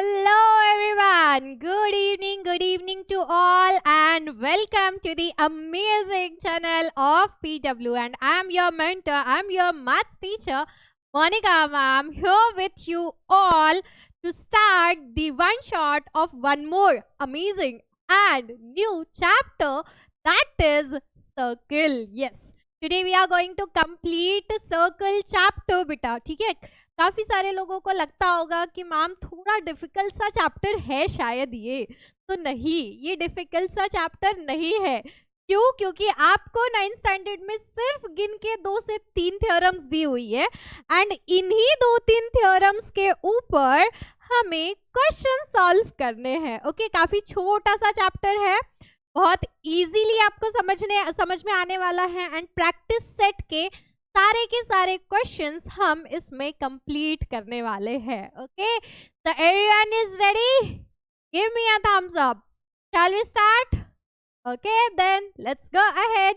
Hello everyone. Good evening to all and welcome to the amazing channel of PW and I'm your mentor, I'm your maths teacher Monica ma'am here with you all to start the one shot of one more amazing and new chapter that is circle. Yes. Today we are going to complete circle chapter beta. ठीक है, काफी सारे लोगों को लगता होगा कि ma'am थोड़ा डिफिकल्ट सा चैप्टर है शायद ये, तो नहीं, ये डिफिकल्ट सा चैप्टर नहीं है। क्यों? क्योंकि आपको 9th स्टैंडर्ड में सिर्फ गिन के 2 से 3 थ्योरम्स दी हुई है एंड इन्हीं 2-3 थ्योरम्स के ऊपर हमें क्वेश्चन सॉल्व करने हैं। ओके, काफी छोटा सा चैप्टर है, बहुत इजीली आपको समझ में आने वाला है एंड प्रैक्टिस सेट के सारे क्वेश्चंस हम इसमें कंप्लीट करने वाले हैं। Okay, so everyone is ready? Give me a thumbs up. Shall we start? Okay, then let's go ahead.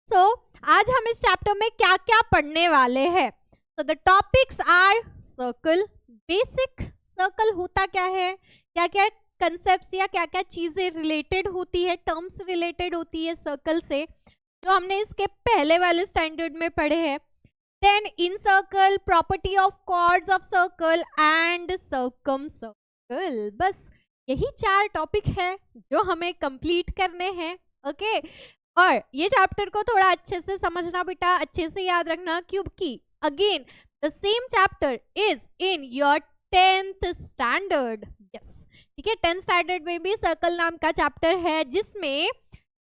So आज हम इस चैप्टर में क्या क्या पढ़ने वाले हैं? So the topics are circle, basic circle होता क्या है, क्या क्या कंसेप्ट्स या क्या क्या चीजें रिलेटेड होती है, टर्म्स रिलेटेड होती है सर्कल से, जो हमने इसके पहले वाले स्टैंडर्ड में पढ़े हैं। Then in circle, property of chords of circle and circumcircle. बस यही 4 टॉपिक है जो हमें कंप्लीट करने हैं। ओके, और ये चैप्टर को थोड़ा अच्छे से समझना बेटा, अच्छे से याद रखना, क्योंकि again the same chapter is in your 10th standard. Yes, ठीक है, 10th स्टैंडर्ड में भी सर्कल नाम का चैप्टर है जिसमें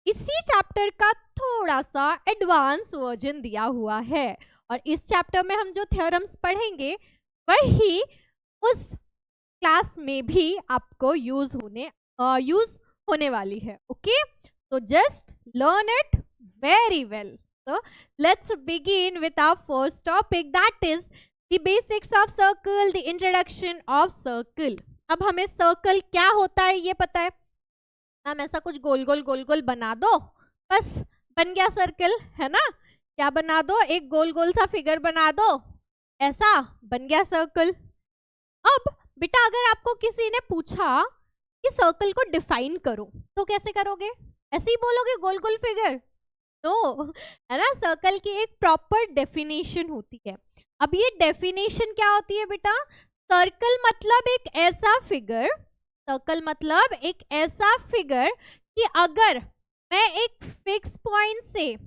इसी चैप्टर का थोड़ा सा एडवांस वर्जन दिया हुआ है और इस चैप्टर में हम जो थ्योरम्स पढ़ेंगे वही उस क्लास में भी आपको यूज होने वाली है। ओके, तो just learn it very well. So let's begin with our first topic, that is the basics of circle, the introduction of circle। अब हमें सर्कल क्या होता है ये पता है, हम ऐसा कुछ गोल गोल बना दो, बस बन गया सर्कल, है ना? क्या बना दो? एक गोल गोल सा फिगर बना दो, ऐसा बन गया सर्कल। अब बेटा अगर आपको किसी ने पूछा कि सर्कल को डिफाइन करो तो कैसे करोगे? ऐसे ही बोलोगे गोल गोल फिगर? तो है ना, सर्कल की एक प्रॉपर डेफिनेशन होती है। अब ये डेफिनेशन क्या होती है बेटा? सर्कल मतलब एक ऐसा फिगर कि अगर मैं एक फिक्स पॉइंट से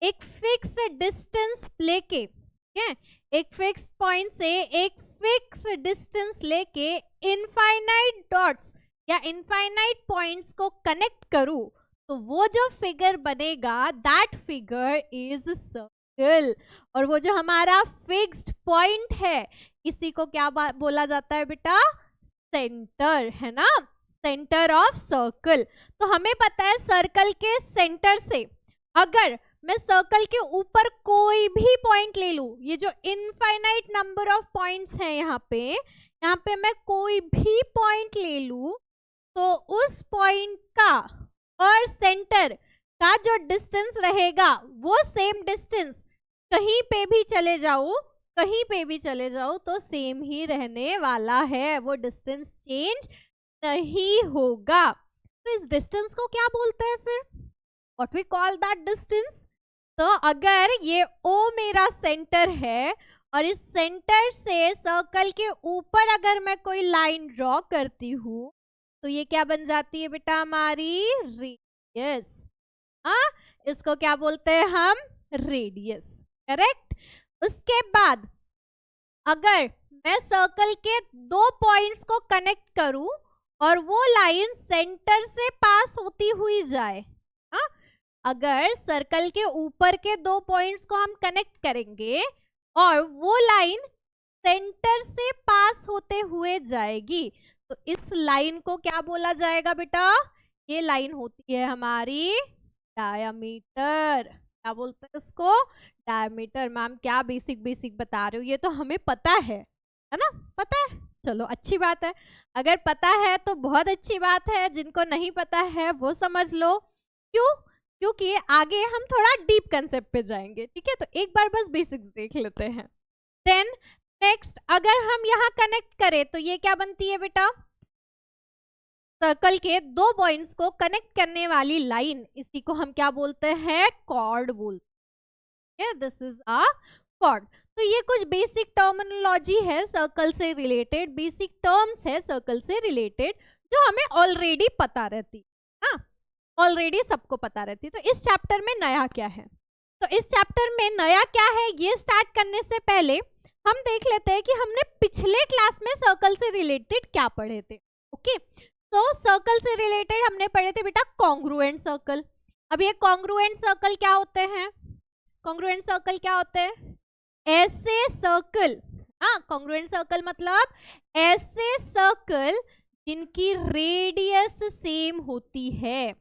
एक फिक्स डिस्टेंस लेके, ठीक है, एक फिक्स पॉइंट से एक फिक्स डिस्टेंस लेके इनफाइनाइट डॉट्स या इनफाइनाइट पॉइंट्स को कनेक्ट करूं तो वो जो फिगर बनेगा दैट फिगर इज सर्कल। और वो जो हमारा फिक्स्ड पॉइंट है इसी को क्या बोला जाता है बेटा? सेंटर, है ना, सेंटर ऑफ सर्कल। तो हमें पता है सर्कल के सेंटर से अगर मैं सर्कल के ऊपर कोई भी पॉइंट ले लूं, ये जो इनफाइनाइट नंबर ऑफ पॉइंट्स हैं यहाँ पे मैं कोई भी पॉइंट ले लूं तो उस पॉइंट का और सेंटर का जो डिस्टेंस रहेगा वो सेम डिस्टेंस कहीं पे भी चले जाओ तो सेम ही रहने वाला है, वो डिस्टेंस चेंज नहीं होगा। तो इस डिस्टेंस को क्या बोलते हैं फिर? What we call that distance? तो अगर ये O मेरा सेंटर है और इस सेंटर से सर्कल के ऊपर अगर मैं कोई लाइन ड्रॉ करती हूँ तो ये क्या बन जाती है बेटा? हमारी रेडियस। हाँ, इसको क्या बोलते हैं हम? Radius, correct. उसके बाद अगर मैं सर्कल के 2 पॉइंट्स को कनेक्ट करूं और वो लाइन सेंटर से पास होती हुई जाए, हाँ, अगर सर्कल के ऊपर के 2 पॉइंट्स को हम कनेक्ट करेंगे और वो लाइन सेंटर से पास होते हुए जाएगी तो इस लाइन को क्या बोला जाएगा बेटा? ये लाइन होती है हमारी डायमीटर। क्या बोलते हैं इसको? डायमीटर। मैम क्या बेसिक बता रहे हो, ये तो हमें पता है ना? पता है, चलो अच्छी बात है। अगर पता है तो बहुत अच्छी बात है, जिनको नहीं पता है वो समझ लो। क्यों? क्योंकि आगे हम थोड़ा डीप कंसेप्ट पे जाएंगे, ठीक है? तो एक बार बस बेसिक्स देख लेते हैं। देन नेक्स्ट अगर हम यहाँ कनेक्ट करें तो ये क्या बनती है बेटा? सर्कल के दो पॉइंट्स को कनेक्ट करने वाली लाइन, इसी को हम क्या बोलते हैं, कॉर्ड बोलते हैं। This is a cord. तो ये कुछ बेसिक टर्मिनोलॉजी है सर्कल से रिलेटेड, बेसिक टर्म्स है सर्कल से रिलेटेड जो हमें ऑलरेडी पता रहती है, ऑलरेडी सबको पता रहती। तो इस चैप्टर में नया क्या है, तो इस चैप्टर में नया क्या है, ये स्टार्ट करने से पहले हम देख लेते हैं कि हमने पिछले क्लास में सर्कल से रिलेटेड क्या पढ़े थे। ओके, तो सर्कल से रिलेटेड हमने पढ़े थे बेटा कॉन्ग्रुएंट सर्कल। अब ये कॉन्ग्रुएंट सर्कल क्या होते हैं, कॉन्ग्रुएंट सर्कल क्या होते हैं, ऐसे सर्कल, कॉन्ग्रुएंट सर्कल मतलब ऐसे सर्कल जिनकी रेडियस सेम होती है,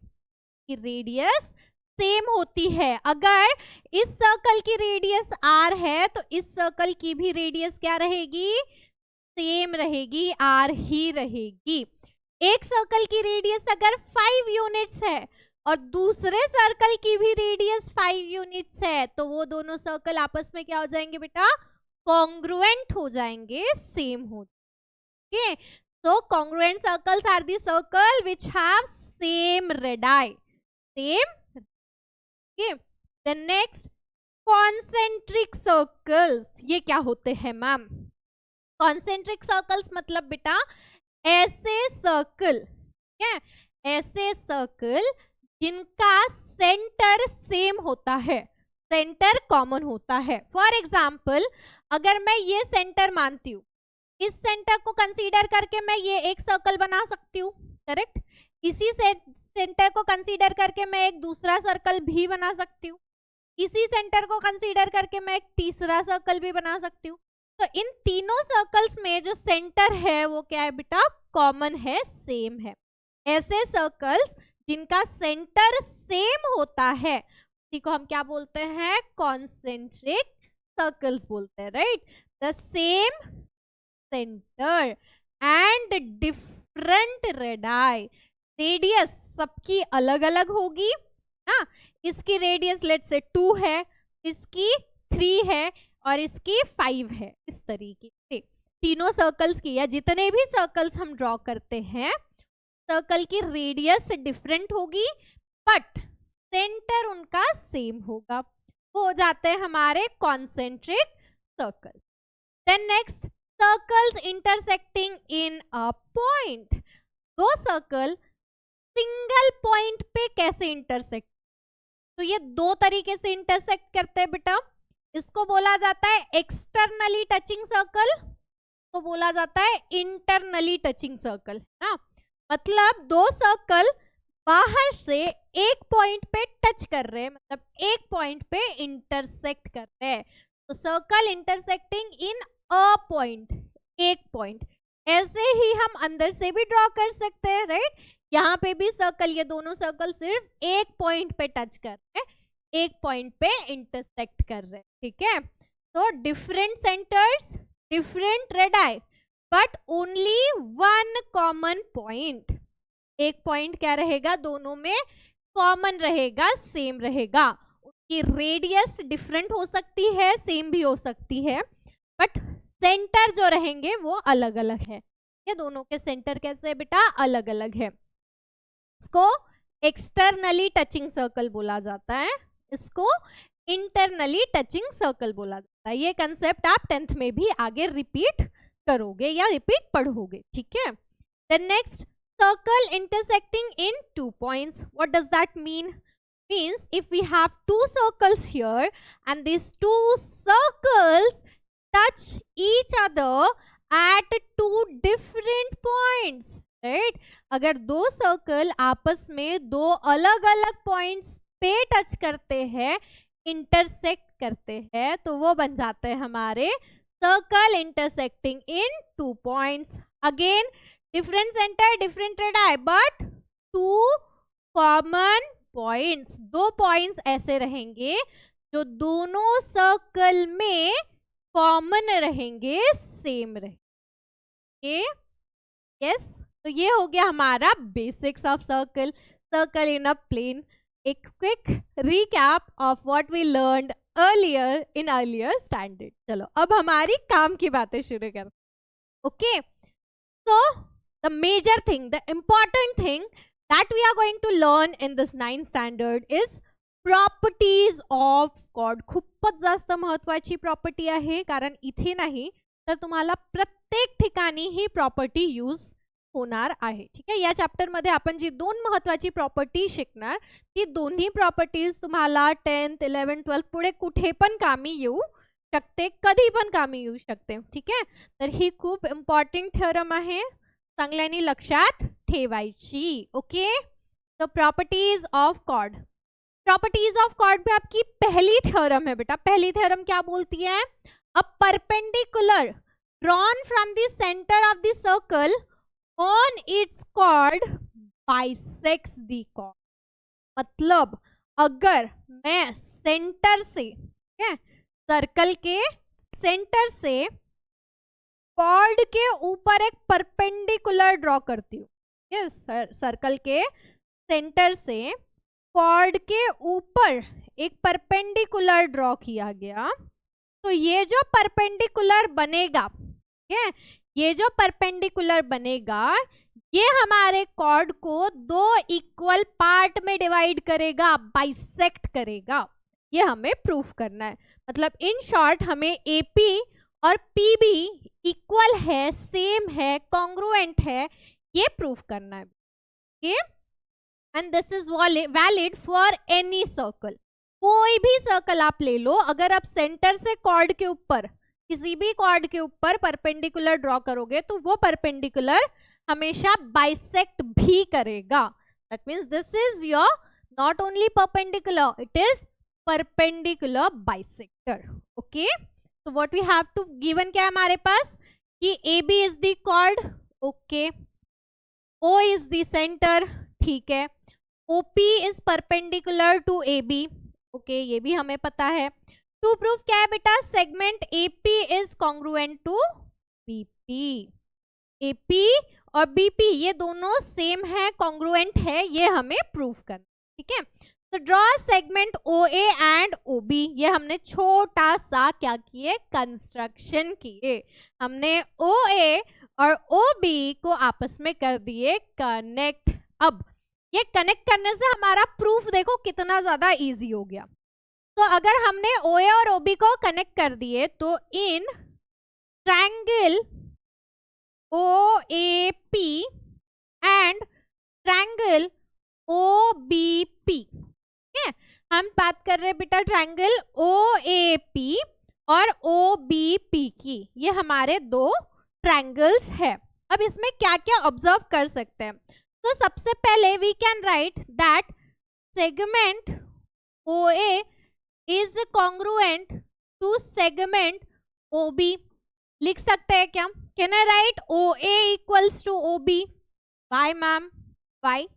कि रेडियस सेम होती है। अगर इस सर्कल की रेडियस r है तो इस सर्कल की भी रेडियस क्या रहेगी, सेम रहेगी, r ही रहेगी। एक सर्कल की रेडियस अगर 5 यूनिट्स है और दूसरे सर्कल की भी रेडियस 5 यूनिट्स है तो वो दोनों सर्कल आपस में क्या हो जाएंगे बेटा, कॉन्ग्रुएंट हो जाएंगे, सेम हो जाएंगे। So congruent circles are the circle which have same radii, same. Okay. Then next concentric circles, ये क्या होते हैं मैम, concentric circles मतलब बेटा ऐसे सर्कल, क्या, ऐसे सर्कल जिनका सेंटर सेम होता है, सेंटर कॉमन होता है। फॉर एग्जाम्पल अगर मैं ये सेंटर मानती हूँ, इस सेंटर को कंसीडर करके मैं ये एक सर्कल बना सकती हूँ, करेक्ट। इसी सेंटर को कंसीडर करके मैं एक दूसरा सर्कल भी बना सकती हूँ, इसी सेंटर को कंसीडर करके मैं एक तीसरा सर्कल भी बना सकती हूँ। तो इन तीनों सर्कल्स में जो सेंटर है वो क्या है बेटा, कॉमन है, सेम है। ऐसे सर्कल्स जिनका सेंटर सेम होता है उसी को हम क्या बोलते हैं, कॉन्सेंट्रिक सर्कल्स बोलते हैं, right. The same centre and different radii, radius सबकी अलग अलग होगी, हाँ, इसकी रेडियस लेट से 2 है, इसकी 3 है और इसकी 5 है। इस तरीके से तीनों सर्कल्स की या जितने भी सर्कल्स हम ड्रॉ करते हैं सर्कल की रेडियस डिफरेंट होगी बट सेंटर उनका सेम होगा, वो हो जाते हैं हमारे concentric circle. Then next circles intersecting in a point, दो सर्कल सिंगल पॉइंट पे कैसे इंटरसेक्ट, तो ये दो तरीके से इंटरसेक्ट करते हैं बेटा। इसको बोला जाता है एक्सटर्नली टचिंग सर्कल, तो बोला जाता है इंटरनली टचिंग सर्कल, ना, मतलब दो सर्कल बाहर से एक पॉइंट पे टच कर रहे हैं, मतलब एक पॉइंट पे इंटरसेक्ट कर रहे हैं, तो circle intersecting in a point, एक पॉइंट। ऐसे ही हम अंदर से भी ड्रॉ कर सकते हैं, राइट। यहाँ पे भी सर्कल, ये दोनों सर्कल सिर्फ एक पॉइंट पे टच कर रहे हैं, एक पॉइंट पे इंटरसेक्ट कर रहे हैं, ठीक है। तो different centres, different radii but only one common point, एक पॉइंट क्या रहेगा, दोनों में कॉमन रहेगा, सेम रहेगा। उसकी रेडियस डिफरेंट हो सकती है, सेम भी हो सकती है, बट सेंटर जो रहेंगे वो अलग अलग है। ये दोनों के सेंटर कैसे बेटा, अलग अलग है। इसको एक्सटर्नली टचिंग सर्कल बोला जाता है, इसको इंटरनली टचिंग सर्कल बोला जाता है। ये कंसेप्ट आप 10th में भी आगे रिपीट करोगे या रिपीट पढ़ोगे, ठीक है। Then next circle intersecting in 2 points. What does that mean? Means if we have 2 circles here and these 2 circles touch each other at 2 different points, right? अगर दो सर्कल आपस में दो अलग अलग पॉइंट्स पे टच करते हैं, इंटरसेक्ट करते हैं, तो वो बन जाते हैं हमारे circle intersecting in 2 points. Again different centre, different radii but 2 common points, दो पॉइंट्स ऐसे रहेंगे जो दोनों सर्कल में कॉमन रहेंगे, सेम रहेंगे, यस। तो ये हो गया हमारा basics of circle, circle in a plane. एक quick recap of what we learned earlier in earlier standard. चलो अब हमारी काम की बातें शुरू करें, ओके। तो the major thing, the important thing that we are going to learn in this 9th standard is properties of chord. खूपच जास्त महत्वाची प्रॉपर्टी आहे, कारण इथे नाही तर तुम्हाला प्रत्येक ठिकाणी ही प्रॉपर्टी यूज होणार आहे. ठीक आहे, या चॅप्टर मध्ये आपण जी दोन महत्वाची प्रॉपर्टी शिकणार ती दोन्ही प्रॉपर्टीज तुम्हाला 10th 11th 12th पुढे कुठे पण कामी येऊ शकते, कधी पण कामी येऊ शकते. ठीक आहे, तर ही खूप इम्पॉर्टंट थ्योरम आहे, चांगल्याने लक्षात ठेवायची. Okay, the properties of chord. Properties of chord में आपकी पहली थ्योरम है बेटा. पहली थ्योरम क्या बोलती है? A perpendicular drawn from the centre of the circle on its chord bisects the chord. मतलब अगर मैं सेंटर से, सर्कल के सेंटर से कॉर्ड के ऊपर एक परपेंडिकुलर ड्रॉ करती हूँ. यस, सर्कल के सेंटर से कॉर्ड के ऊपर एक परपेंडिकुलर ड्रॉ किया गया, तो ये जो परपेंडिकुलर बनेगा, ये जो परपेंडिकुलर बनेगा ये हमारे कॉर्ड को दो इक्वल पार्ट में डिवाइड करेगा, बाइसेक्ट करेगा. ये हमें प्रूफ करना है. मतलब इन शॉर्ट हमें एपी और पीबी इक्वल है, सेम है, कॉन्ग्रुएंट है, ये प्रूफ करना है. Okay, and this is valid for any circle. कोई भी सर्कल आप ले लो, अगर आप सेंटर से कॉर्ड के ऊपर, किसी भी कॉर्ड के ऊपर परपेंडिकुलर ड्रॉ करोगे तो वो परपेंडिकुलर हमेशा बाइसेक्ट भी करेगा. That means this is your not only perpendicular, it is perpendicular bisector. Okay, तो what we have to given क्या है हमारे पास कि AB is the chord. Okay, O is the centre. ठीक है, OP is perpendicular to AB. Okay, ये भी हमें पता है. टू प्रूफ क्या है बेटा? Segment AP is congruent to BP. AP और BP ये दोनों सेम है, कॉन्ग्रुएंट है, ये हमें प्रूफ करना. ठीक है, तो draw segment OA and OB. ये हमने छोटा सा क्या किए? कंस्ट्रक्शन किए. हमने OA और OB को आपस में कर दिए कनेक्ट. अब ये कनेक्ट करने से हमारा प्रूफ देखो कितना ज्यादा इजी हो गया. तो अगर हमने OA और OB को कनेक्ट कर दिए तो in triangle OAP and triangle OBP, हम बात कर रहे हैं बेटा ट्रायंगल OAP और OBP की. ये हमारे दो ट्रायंगल्स है. अब इसमें क्या क्या ऑब्जर्व कर सकते हैं? तो सबसे पहले we can write that segment OA is congruent to segment OB. लिख सकते हैं क्या? Can I write OA equals to OB? Why ma'am? Why?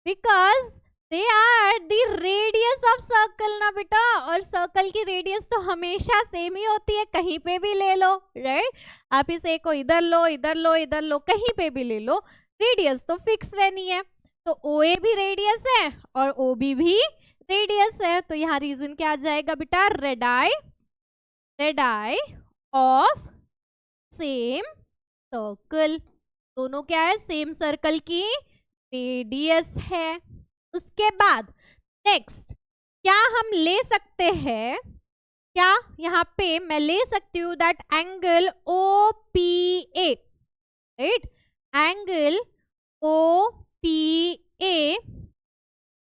Because they are the radius of circle ना बेटा, और सर्कल की रेडियस तो हमेशा सेम ही होती है, कहीं पे भी ले लो. राइट, आप इस ए को इधर लो, इधर लो, इधर लो, कहीं पे भी ले लो, रेडियस तो फिक्स रहनी है. तो OA भी रेडियस है और OB भी रेडियस है. तो यहाँ रीजन क्या आ जाएगा बेटा? Radii of same circle. दोनों क्या है? सेम सर्कल की रेडियस है. उसके बाद नेक्स्ट क्या हम ले सकते हैं? क्या यहाँ पे मैं ले सकती हूँ that angle OPA. Right, angle OPA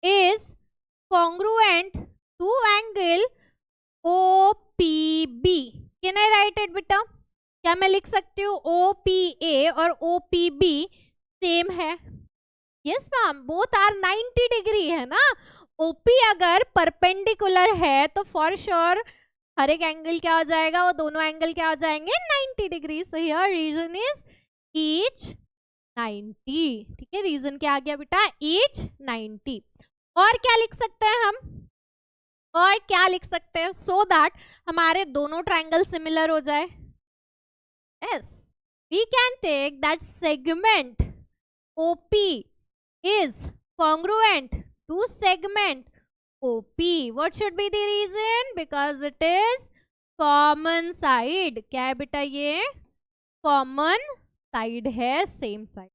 is congruent to angle OPB. Can I write it बेटा? क्या मैं लिख सकती हूँ OPA और OPB सेम है? Yes ma'am, both are 90 degree है ना. OP अगर परपेंडिकुलर है तो फॉर श्योर हर एक एंगल क्या हो जाएगा? वो दोनों एंगल क्या हो जाएंगे? 90 degree. So here reason is each 90. ठीक है, रीजन क्या आ गया बेटा? ईच 90. और क्या लिख सकते हैं हम? और क्या लिख सकते हैं सो दैट हमारे दोनों ट्रायंगल सिमिलर हो जाए? Yes, we can take that segment OP is congruent to segment OP. What should be the reason? Because it is common side. क्या है बेटा? ये common साइड है सेम साइड।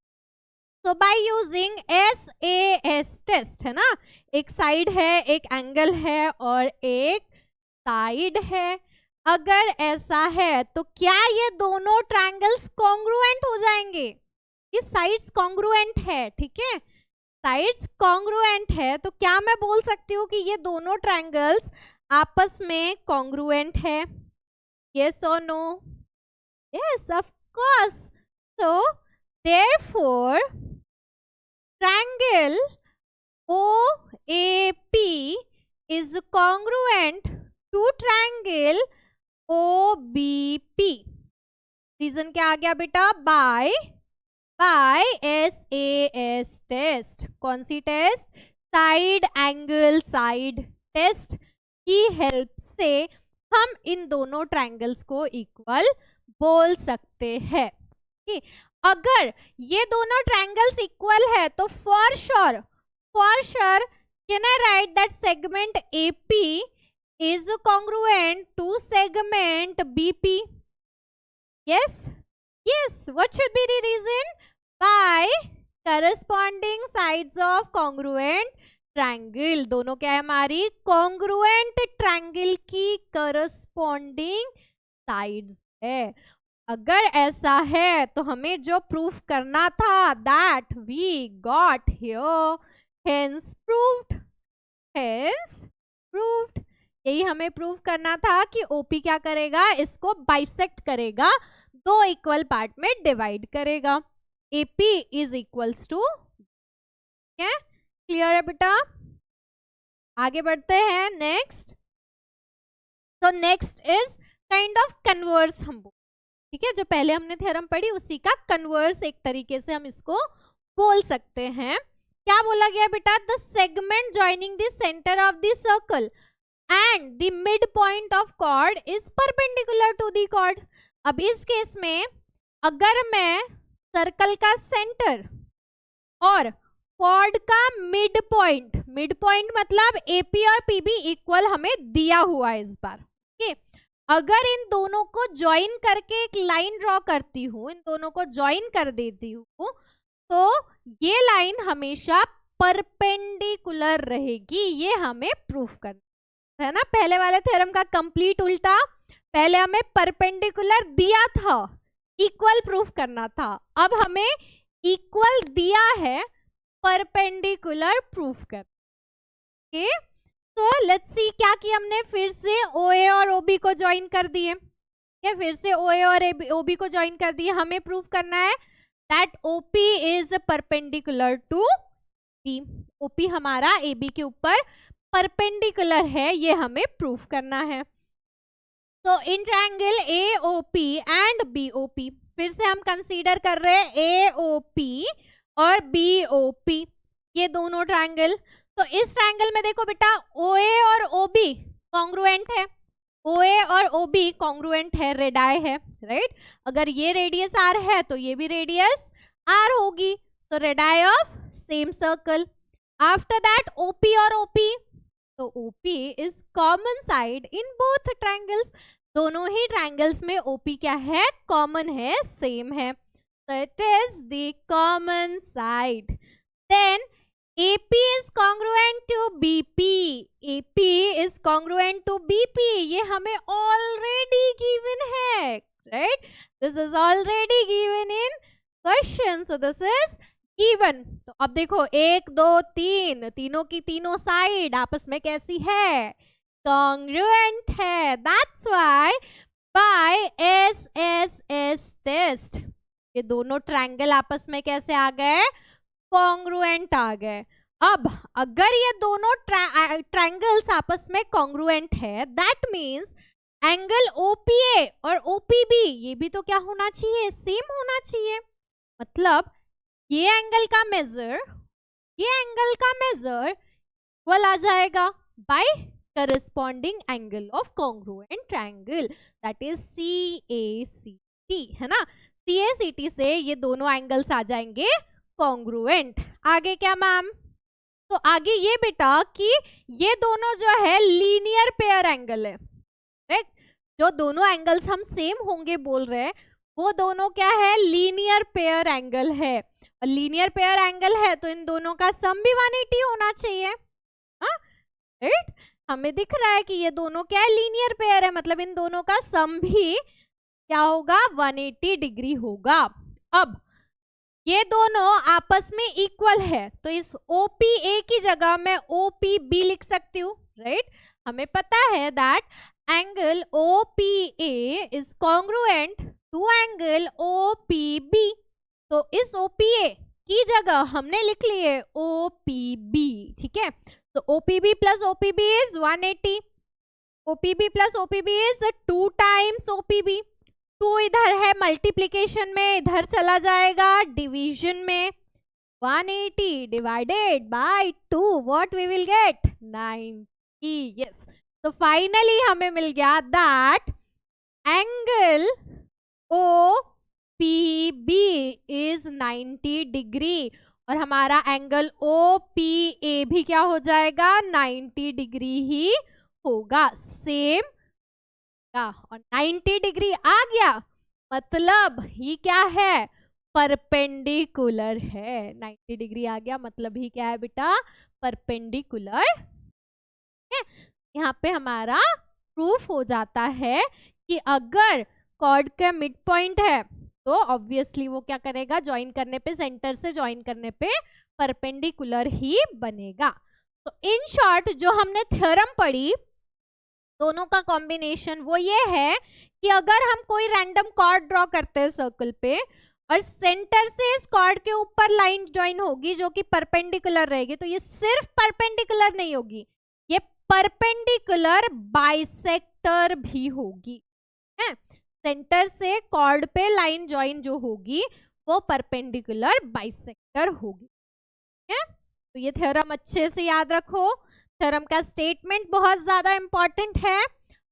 तो बाय यूजिंग SAS टेस्ट, है ना, एक साइड है, एक एंगल है और एक साइड है। अगर ऐसा है तो क्या ये दोनों ट्रायंगल्स कॉन्ग्रुएंट हो जाएंगे? ये साइड्स कॉन्ग्रुएंट है, ठीक है, साइड्स कॉन्ग्रुएंट है, तो क्या मैं बोल सकती हूँ कि ये दोनों ट्रायंगल्स आपस में कॉन्ग्रुएंट है? यस और no? Yes, of course. So therefore triangle OAP is congruent to triangle OBP. Reason क्या आ गया बेटा? By SAS test. कौन सी टेस्ट? साइड एंगल साइड टेस्ट की हेल्प से हम इन दोनों ट्रायंगल्स को इक्वल बोल सकते हैं। अगर ये दोनों ट्रायंगल्स इक्वल है तो for sure can I write that segment AP is congruent to segment BP? Yes, what should be the reason? By corresponding sides of congruent triangle. दोनों क्या है हमारी? कॉन्ग्रुएंट ट्रायंगल की करस्पॉन्डिंग साइड्स है। अगर ऐसा है तो हमें जो प्रूफ करना था that we got here, hence proved, यही हमें प्रूव करना था कि OP क्या करेगा? इसको बाइसेक्ट करेगा, दो इक्वल पार्ट में डिवाइड करेगा। AP is equals to, clear है बेटा? आगे बढ़ते हैं नेक्स्ट। तो next is kind of converse, हम ठीक है, जो पहले हमने थ्योरम पढ़ी उसी का कन्वर्स एक तरीके से हम इसको बोल सकते हैं। क्या बोला गया बेटा? The segment joining the centre of the circle and the mid point of chord is perpendicular to the chord. अब इस केस में अगर मैं सर्कल का सेंटर और कॉर्ड का मिड पॉइंट मतलब AP और PB इक्वल हमें दिया हुआ है इस बार, ठीक, अगर इन दोनों को ज्वाइन करके एक लाइन ड्रॉ करती हूँ, इन दोनों को ज्वाइन कर देती हूँ, तो ये लाइन हमेशा परपेंडिकुलर रहेगी। ये हमें प्रूफ करना है ना, पहले वाले थ्योरम का कंप्लीट उल्टा। पहले हमें परपेंडिकुलर दिया था, इक्वल प्रूफ करना था, अब हमें इक्वल दिया है, परपेंडिकुलर प्रूफ कर। ओके, तो लेट्स सी क्या किया हमने, फिर से OA और OB को ज्वाइन कर दिए, क्या फिर से OA और OB को ज्वाइन कर दिए। हमें प्रूफ करना है that OP is perpendicular to B। OP हमारा AB के ऊपर परपेंडिकुलर है, ये हमें प्रूफ करना है। तो in triangle AOP and BOP, फिर से हम कंसीडर कर रहे हैं AOP और BOP, ये दोनों ट्रायंगल। तो इस ट्रायंगल में देखो बेटा, OA और OB कॉन्ग्रुएंट है, OA और OB कॉन्ग्रुएंट है, रेडाई है, राइट। अगर ये रेडियस R है तो ये भी रेडियस R होगी, so radii of same circle. After that OP और OP, तो OP is common side in both triangles. दोनों ही ट्रायंगल्स में OP क्या है? कॉमन है, सेम है, so it is the common side. Then AP is congruent to BP. AP is congruent to BP. ये हमें already given है, right? This is already given in question. So this is given. तो अब देखो 1, 2, 3, तीनों की तीनों साइड आपस में कैसी है? Congruent है. That's why by SSS test ये दोनों ट्रायंगल आपस में कैसे आ गए? कॉन्ग्रुएंट आ गए। अब अगर ये दोनों ट्रायंगल्स आपस में कॉन्ग्रुएंट है, दैट मींस एंगल OPA और OPB ये भी तो क्या होना चाहिए? सेम होना चाहिए। मतलब ये एंगल का मेजर इक्वल आ जाएगा by corresponding angle of congruent triangle, that is CACT, है ना। CACT से ये दोनों एंगल्स आ जाएंगे कॉन्ग्रुएंट। आगे क्या मैम? तो आगे ये बेटा कि ये दोनों जो है लीनियर पेयर एंगल है, राइट। जो दोनों एंगल्स हम सेम होंगे बोल रहे हैं वो दोनों क्या है, लीनियर पेयर एंगल है। और लीनियर पेयर एंगल है तो इन दोनों का सम भी 180 होना चाहिए, हाँ राइट। हमें दिख रहा है कि ये दोनों क्या है, लीनियर पेयर है, मतलब इन दोनों का सम भी क्या होगा, 180 डिग्री होगा। अब ये दोनों आपस में इक्वल है तो इस OPA की जगह मैं OPB लिख सकती हूँ, राइट। हमें पता है that angle OPA is congruent to angle OPB, तो इस OPA की जगह हमने लिख ली है OPB, ठीक है। तो OPB plus OPB is 180, OPB plus OPB is 2 times OPB। 2 इधर है मल्टीप्लीकेशन में, इधर चला जाएगा डिवीजन में। 180 divided by 2, what we will get, 90, yes. तो फाइनली हमें मिल गया that angle OPB is 90 degree और हमारा एंगल OPA भी क्या हो जाएगा, 90 डिग्री ही होगा, सेम। और 90 डिग्री आ गया मतलब ही क्या है, परपेंडिकुलर है। 90 डिग्री आ गया मतलब ही क्या है बेटा, परपेंडिकुलर है। यहाँ पे हमारा प्रूफ हो जाता है कि अगर कॉर्ड का मिड पॉइंट है तो ऑब्वियसली वो क्या करेगा, ज्वाइन करने पे, सेंटर से ज्वाइन करने पे परपेंडिकुलर ही बनेगा। तो इन शॉर्ट जो हमने थ्योरम पढ़ी दोनों का कॉम्बिनेशन वो ये है कि अगर हम कोई रैंडम कॉर्ड ड्रॉ करते हैं सर्कल पे और सेंटर से इस कॉर्ड के ऊपर लाइन ज्वाइन होगी जो कि परपेंडिकुलर रहेगी, तो ये सिर्फ परपेंडिकुलर नहीं होगी, ये परपेंडिकुलर बाइसेक्टर भी होगी, है। सेंटर से कॉर्ड पे लाइन ज्वाइन जो होगी वो परपेंडिकुलर बाइसेक्टर होगी, है। तो ये थ्योरम अच्छे से याद रखो। थ्योरम का स्टेटमेंट बहुत ज्यादा इंपॉर्टेंट है।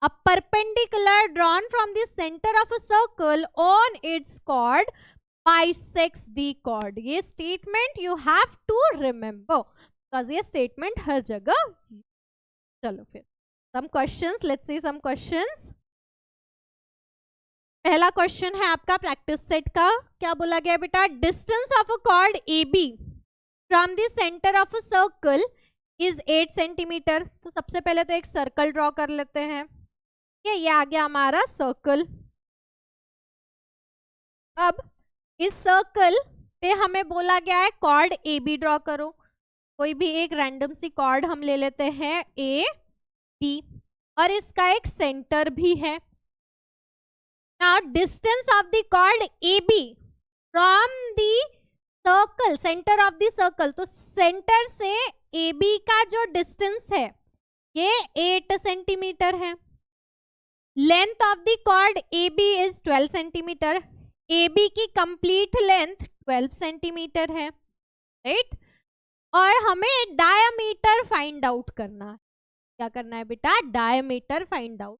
A perpendicular drawn from the centre of a circle on its chord bisects the chord. ये statement you have to remember because ये स्टेटमेंट हर जगह। चलो फिर some questions, let's see some questions. पहला क्वेश्चन है आपका प्रैक्टिस सेट का। क्या बोला गया बेटा, distance of a chord AB from the centre of a circle is 8 centimetre. तो सबसे पहले तो एक सर्कल ड्रॉ कर लेते हैं। ये आ गया हमारा सर्कल। अब इस सर्कल पे हमें बोला गया है कॉर्ड AB ड्रॉ करो। कोई भी एक रैंडम सी कॉर्ड हम ले लेते हैं AB और इसका एक सेंटर भी है। Now distance of the chord AB from the circle, centre of the circle, तो सेंटर से AB का जो डिस्टेंस है ये 8 सेंटीमीटर है। Length of the chord AB is 12 centimetre. AB की कंप्लीट लेंथ 12 सेंटीमीटर है, राइट। और हमें डायमीटर फाइंड आउट करना है। क्या करना है बेटा, डायमीटर फाइंड आउट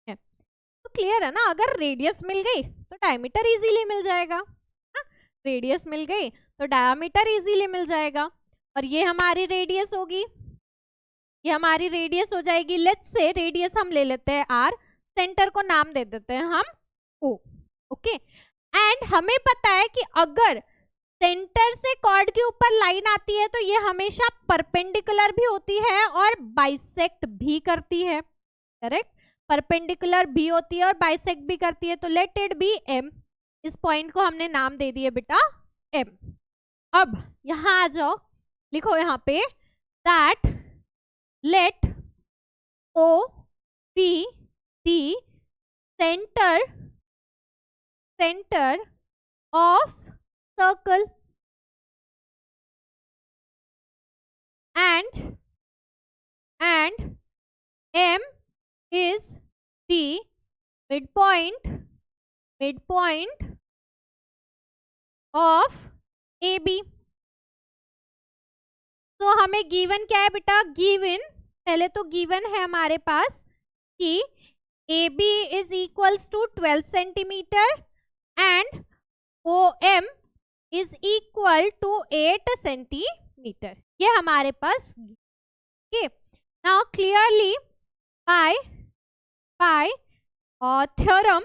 है। तो क्लियर है ना, अगर रेडियस मिल गई तो डायमीटर इजीली मिल जाएगा, रेडियस मिल गई तो डायमीटर इजीली मिल जाएगा। और ये हमारी रेडियस होगी, ये हमारी रेडियस हो जाएगी। लेट्स से रेडियस हम ले लेते हैं R, सेंटर को नाम दे देते हैं हम O, ओके। एंड हमें पता है कि अगर सेंटर से कॉर्ड के ऊपर लाइन आती है तो ये हमेशा परपेंडिकुलर भी होती है और बाइसेक्ट भी करती है, करेक्ट। परपेंडिकुलर भी होती है और बाइसेक्ट भी करती है। तो लेट इट बी M। इस पॉइंट को हमने नाम दे दिए बेटा M। अब यहां आ जाओ, लिखो यहाँ पे that let O be the center of circle and M is the midpoint of AB। तो हमें गिवन क्या है बेटा, गिवन पहले तो गिवन है हमारे पास कि AB is equals to 12 centimetre and OM is equal to 8 centimetre. ये हमारे पास, okay. Now clearly by theorem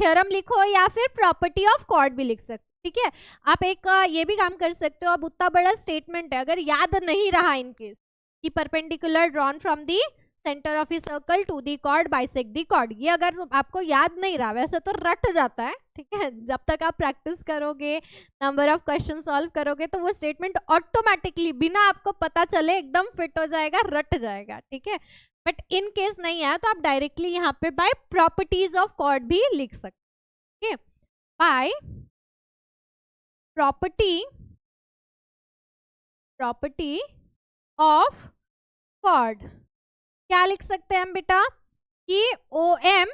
theorem लिखो या फिर प्रॉपर्टी ऑफ कॉर्ड भी लिख सकते हो, ठीक है। आप एक ये भी काम कर सकते हो, अब उतना बड़ा स्टेटमेंट है, अगर याद नहीं रहा इनकेस कि perpendicular drawn from the centre of a circle to the chord bisect the chord, ये अगर आपको याद नहीं रहा, वैसे तो रट जाता है, ठीक है, जब तक आप प्रैक्टिस करोगे, नंबर ऑफ क्वेश्चन सॉल्व करोगे, तो वो स्टेटमेंट ऑटोमेटिकली बिना आपको पता चले एकदम फिट हो जाएगा, रट जाएगा, ठीक है। बट इन केस नहीं आया तो आप डायरेक्टली यहाँ पे बाय प्रॉपर्टीज ऑफ कॉर्ड भी लिख सकते हैं, बाय प्रॉपर्टी ऑफ कॉर्ड क्या लिख सकते हैं हम बेटा कि OM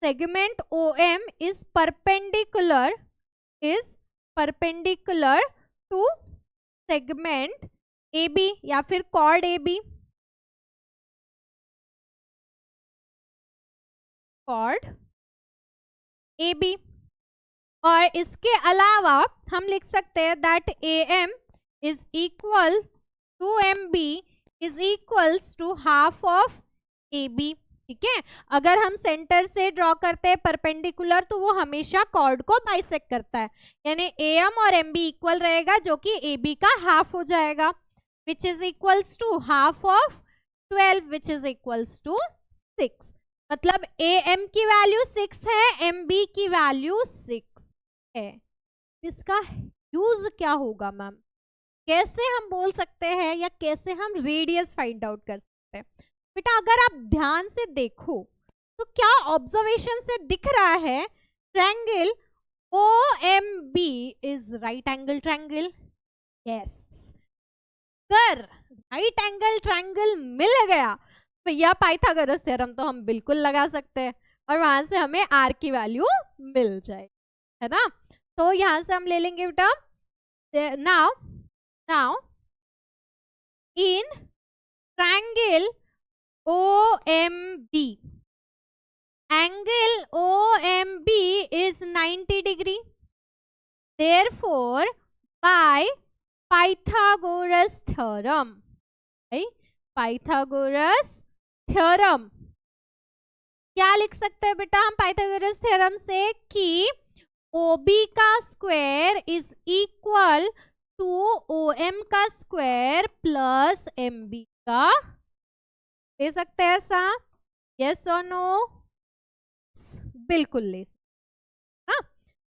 segment OM is perpendicular to segment AB या फिर कॉर्ड AB, और इसके अलावा हम लिख सकते हैं that AM is equal to MB is equals to half of AB, ठीक है। अगर हम सेंटर से ड्रॉ करते हैं परपेंडिकुलर तो वो हमेशा कॉर्ड को बाइसेक्ट करता है, यानी AM और MB इक्वल रहेगा जो कि AB का हाफ हो जाएगा, which is equals to half of 12 which is equals to 6। मतलब AM की वैल्यू 6 है, MB की वैल्यू 6 है। इसका यूज क्या होगा मैम, कैसे हम बोल सकते हैं या कैसे हम रेडियस फाइंड आउट कर सकते हैं? बेटा अगर आप ध्यान से देखो तो क्या ऑब्जर्वेशन से दिख रहा है, triangle OMB is right angle triangle, yes. अगर राइट एंगल ट्रायंगल मिल गया भैया पाइथागोरस थ्योरम तो हम बिल्कुल लगा सकते हैं और वहां से हमें R की वैल्यू मिल जाएगी, है ना। तो यहां से हम ले लेंगे बेटा, now in triangle OMB, angle OMB is 90 degree, therefore by Pythagoras theorem, right? Pythagoras theorem क्या लिख सकते हैं बेटा हम पाइथागोरस थ्योरम से कि OB का square is equal to OM का स्क्वायर प्लस MB का, ले सकते हैं ऐसा, यस और नो, बिल्कुल ले सकते हैं।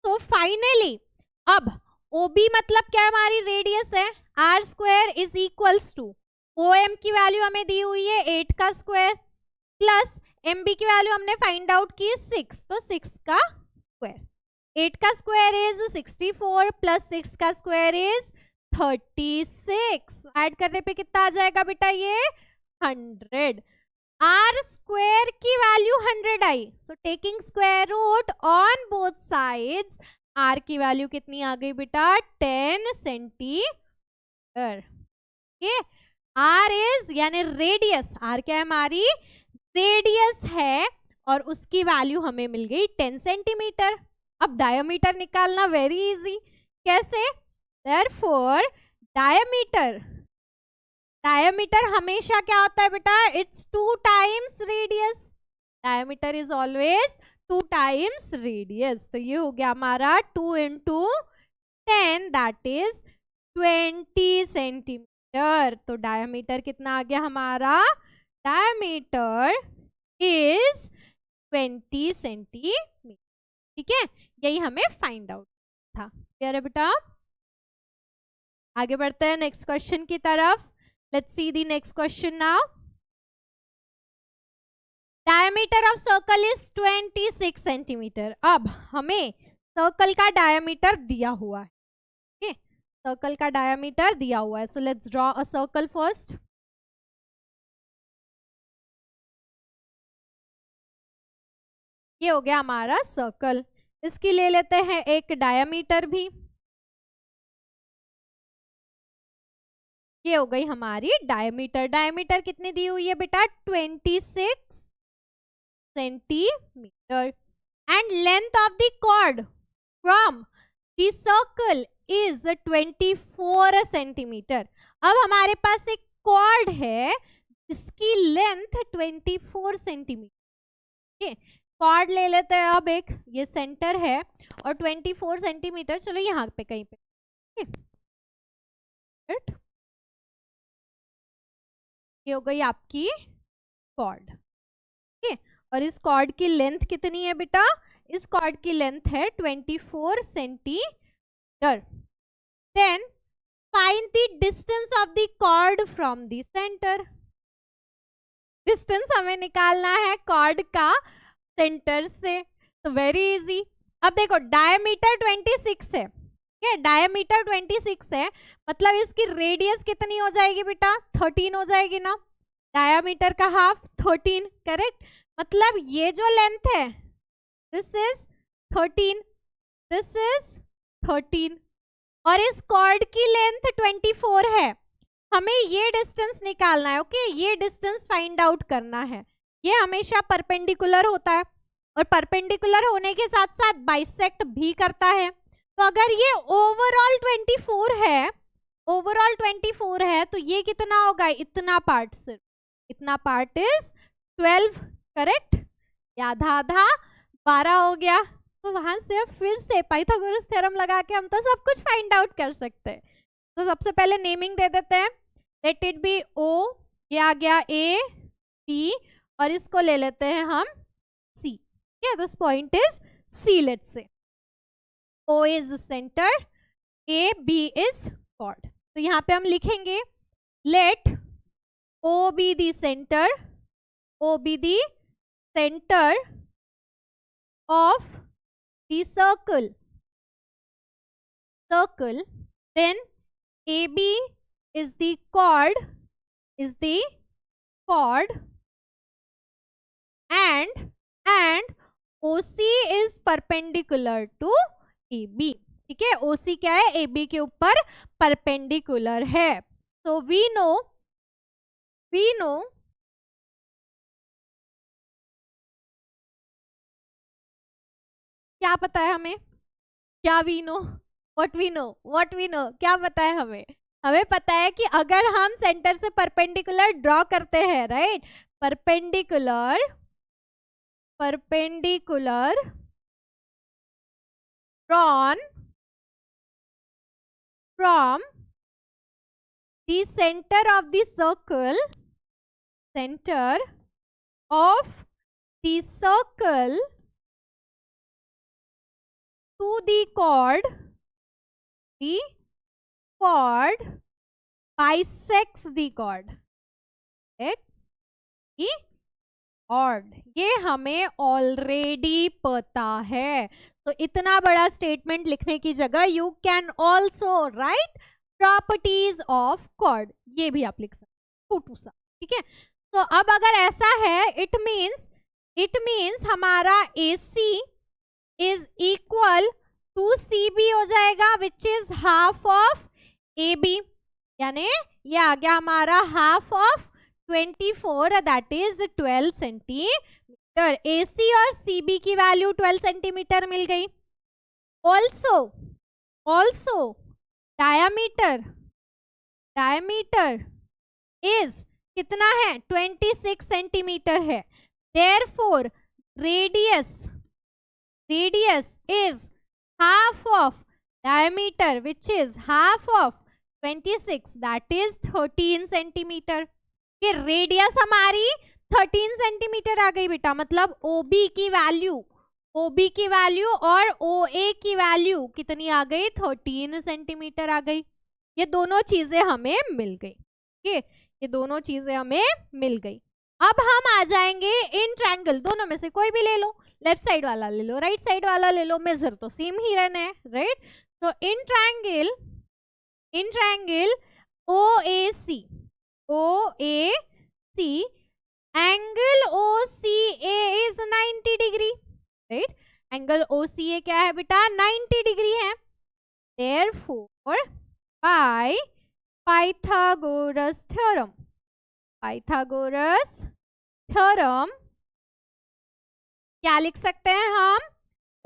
तो फाइनली अब OB मतलब क्या हमारी रेडियस है, R square is equals to OM की वैल्यू हमें दी हुई है 8 का स्क्वायर प्लस MB की वैल्यू हमने फाइंड आउट की 6, तो 6 का स्क्वायर, 8 का स्क्वायर इज 64 प्लस 6 का स्क्वायर इज 36, ऐड करने पे कितना आ जाएगा बेटा ये 100। R स्क्वायर की वैल्यू 100 आई, so taking square root on both sides, R की वैल्यू कितनी आ गई बेटा 10 सेंटीमीटर। R इज यानी रेडियस, R क्या है हमारी रेडियस है और उसकी वैल्यू हमें मिल गई 10 सेंटीमीटर। अब डायमीटर निकालना वेरी इजी, कैसे, देयरफॉर डायमीटर हमेशा क्या होता है बेटा, it's 2 times radius, diameter is always 2 times radius. तो ये हो गया हमारा 2 into 10 दैट इज 20 सेंटीमीटर। तो डायमीटर कितना आ गया हमारा, डायमीटर इज 20 सेंटीमीटर, ठीक है, यही हमें फाइंड आउट था। क्लियर है बेटा, आगे बढ़ते हैं नेक्स्ट क्वेश्चन की तरफ। Let's see the next question now. Diameter of circle is 26 centimetre. अब हमें सर्कल का डायमीटर दिया हुआ है, okay? सर्कल का डायमीटर दिया हुआ है, so let's draw a circle first. ये हो गया हमारा सर्कल, इसकी ले लेते हैं एक डायमीटर भी, ये हो गई हमारी डायमीटर। डायमीटर कितनी दी हुई है बेटा 26 centimetre and length of the chord from the circle is 24 centimetre. अब हमारे पास एक कॉर्ड है जिसकी लेंथ 24 सेंटीमीटर, कॉर्ड ले लेते हैं अब एक, ये सेंटर है और 24 सेंटीमीटर, चलो यहाँ पे कहीं पे, ये हो गई आपकी कॉर्ड। ठीक है, और इस कॉर्ड की लेंथ कितनी है बेटा? इस कॉर्ड की लेंथ है 24 centimetre. Then find the distance of the chord from the centre. Distance हमें निकालना है कॉर्ड का सेंटर से, तो वेरी इजी। अब देखो डायमीटर 26 है, ठीक है, डायमीटर 26 है, मतलब इसकी रेडियस कितनी हो जाएगी बेटा? 13 हो जाएगी ना, डायमीटर का हाफ 13, करेक्ट। मतलब ये जो लेंथ है दिस इज 13, दिस इज 13, और इस कॉर्ड की लेंथ 24 है। हमें ये डिस्टेंस निकालना है, ओके, ये डिस्टेंस फाइंड आउट करना है। ये हमेशा परपेंडिकुलर होता है और परपेंडिकुलर होने के साथ साथ बाइसेक्ट भी करता है। तो अगर ये ओवरऑल 24 है, ओवरऑल 24 है, तो ये कितना होगा? इतना पार्ट, सिर्फ इतना पार्ट इज 12, करेक्ट। आधा आधा 12 हो गया। तो वहां से फिर से पाइथागोरस थ्योरम लगा के हम तो सब कुछ फाइंड आउट कर सकते हैं। तो सबसे पहले नेमिंग दे देते हैं, लेट इट बी ओ, ये आ गया ए बी, और इसको ले लेते हैं हम सी। Yeah, this point is C, let's say. O is the center, A, B is chord. तो यहाँ पे हम लिखेंगे let O be the center, O be the center of the circle. Circle. Then AB is the chord, is the chord, and OC is perpendicular to AB। ठीक है, OC क्या है? AB के ऊपर परपेंडिकुलर है। So we know क्या पता है हमें? क्या we know? What we know? What we know? क्या पता है हमें? हमें पता है कि अगर हम सेंटर से परपेंडिकुलर ड्रॉ करते हैं, right, perpendicular from the center of the circle, center of the circle to the chord bisects the chord, chord। ये हमें ऑलरेडी पता है, तो इतना बड़ा स्टेटमेंट लिखने की जगह you can also right properties of chord, ये भी आप लिख सकते, छोटू सा, ठीक है। तो अब अगर ऐसा है, इट मीन्स हमारा AC is equal to CB हो जाएगा, which is half of AB, यानी ये आ गया हमारा half of 24, that is 12 centimetre. AC और CB की वैल्यू 12 सेंटीमीटर मिल गई। ऑल्सो डायमीटर इज कितना है? 26 सेंटीमीटर है। Therefore radius is half of diameter, which is half of 26, that is 13 centimetre. फिर रेडियस हमारी 13 सेंटीमीटर आ गई बेटा, मतलब OB की वैल्यू और OA की वैल्यू कितनी आ गई? 13 सेंटीमीटर आ गई। ये दोनों चीजें हमें मिल गई, ठीक है, ये दोनों चीजें हमें मिल गई। अब हम आ जाएंगे इन ट्रायंगल, दोनों में से कोई भी ले लो, लेफ्ट साइड वाला ले लो, राइट साइड वाला ले लो, मेजर तो सेम ही रहना है, राइट। तो in triangle OAC, angle OCA is 90 degree, right. Angle OCA क्या है बेटा? 90 डिग्री है। देयरफॉर बाय पाइथागोरस थ्योरम क्या लिख सकते हैं हम?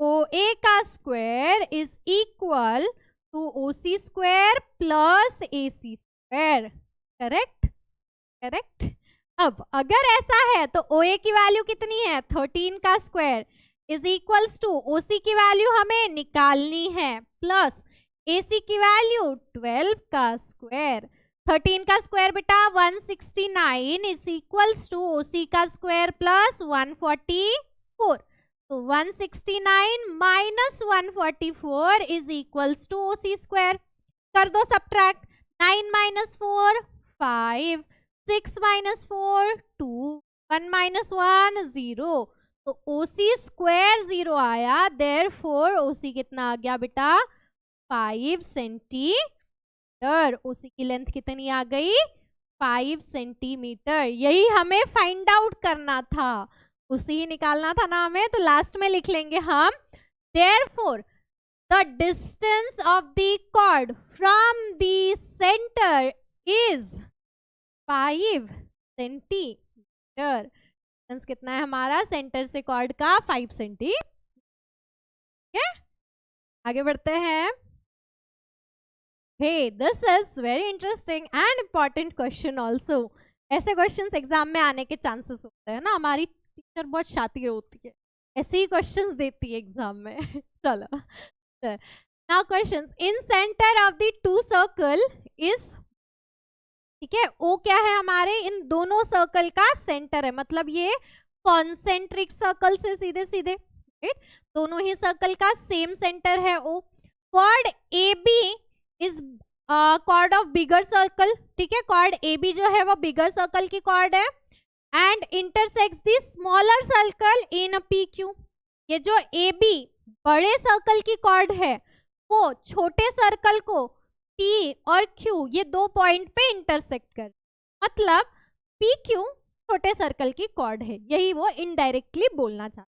OA का square is equal to OC square plus AC square, correct. अब अगर ऐसा है तो OA की वैल्यू कितनी है, 13 का square is equals to OC की वैल्यू हमें निकालनी है प्लस AC की वैल्यू 12 का स्क्वायर। 13 का स्क्वायर बेटा 169 इज इक्वल्स टू OC का स्क्वायर प्लस 144। तो 169 minus 144 is equals to OC square. कर दो सब्ट्रैक्ट, 9 माइनस 4 5, 6 माइनस 4 2, 1 माइनस 1 0। तो OC स्क्वायर 0 आया, देयरफॉर OC कितना आ गया बेटा 5 सेंटीमीटर। OC की लेंथ कितनी आ गई 5 सेंटीमीटर। यही हमें फाइंड आउट करना था, उसी ही निकालना था ना हमें। तो लास्ट में लिख लेंगे हम therefore the distance of the chord from the centre is 5 centimetre. Distance कितना है हमारा सेंटर से कॉर्ड का 5 सेंटीमीटर। आगे बढ़ते हैं। Hey this is very interesting and important question also. ऐसे क्वेश्चंस एग्जाम में आने के चांसेस होते हैं ना, हमारी टीचर बहुत शातिर होती है, ऐसे ही क्वेश्चंस देती है एग्जाम में। चलो now questions, in centre of the two circle is, ठीक है, O क्या है हमारे इन दोनों सर्कल का सेंटर है, मतलब ये कॉन्सेंट्रिक सर्कल से सीधे सीधे, राइट, दोनों ही सर्कल का सेम सेंटर है O। Chord AB is chord of bigger circle, ठीक है, कॉर्ड AB जो है वो बिगर सर्कल की कॉर्ड है and intersects the smaller circle in PQ। ये जो AB बड़े सर्कल की कॉर्ड है वो छोटे सर्कल को P और Q ये दो पॉइंट पे इंटरसेक्ट कर, मतलब PQ छोटे सर्कल की कॉर्ड है, यही वो इनडायरेक्टली बोलना चाहते।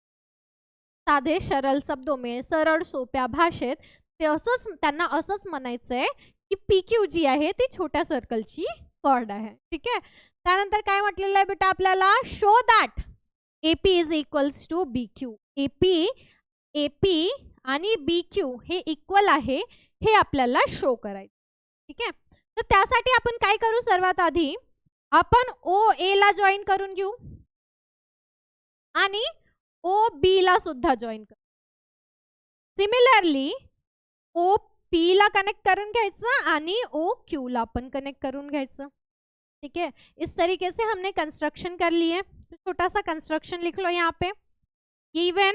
साधे सरळ शब्दों सरळ सोप्या भाषेत ते असंच त्यांना असंच म्हणायचंय की PQ जी आहे ती छोट्या सर्कलची कॉर्ड आहे, ठीक आहे। त्यानंतर काय म्हटलेलं आहे बेटा आपल्याला, show that AP is equals to BQ। AP आणि BQ हे इक्वल आहे हे आपल्याला शो करायचं, ठीक आहे। तर त्यासाठी आपण काय करू, सर्वात आधी आपण OA ला जॉईन करून घेऊ आणि OB ला सुद्धा जॉईन करू। सिमिलरली OP ला कनेक्ट करून घ्यायचं आणि OQ ला पण कनेक्ट करून घ्यायचं, ठीक है। इस तरीके से हमने कंस्ट्रक्शन कर ली है। तो छोटा सा कंस्ट्रक्शन लिख लो यहाँ पे, given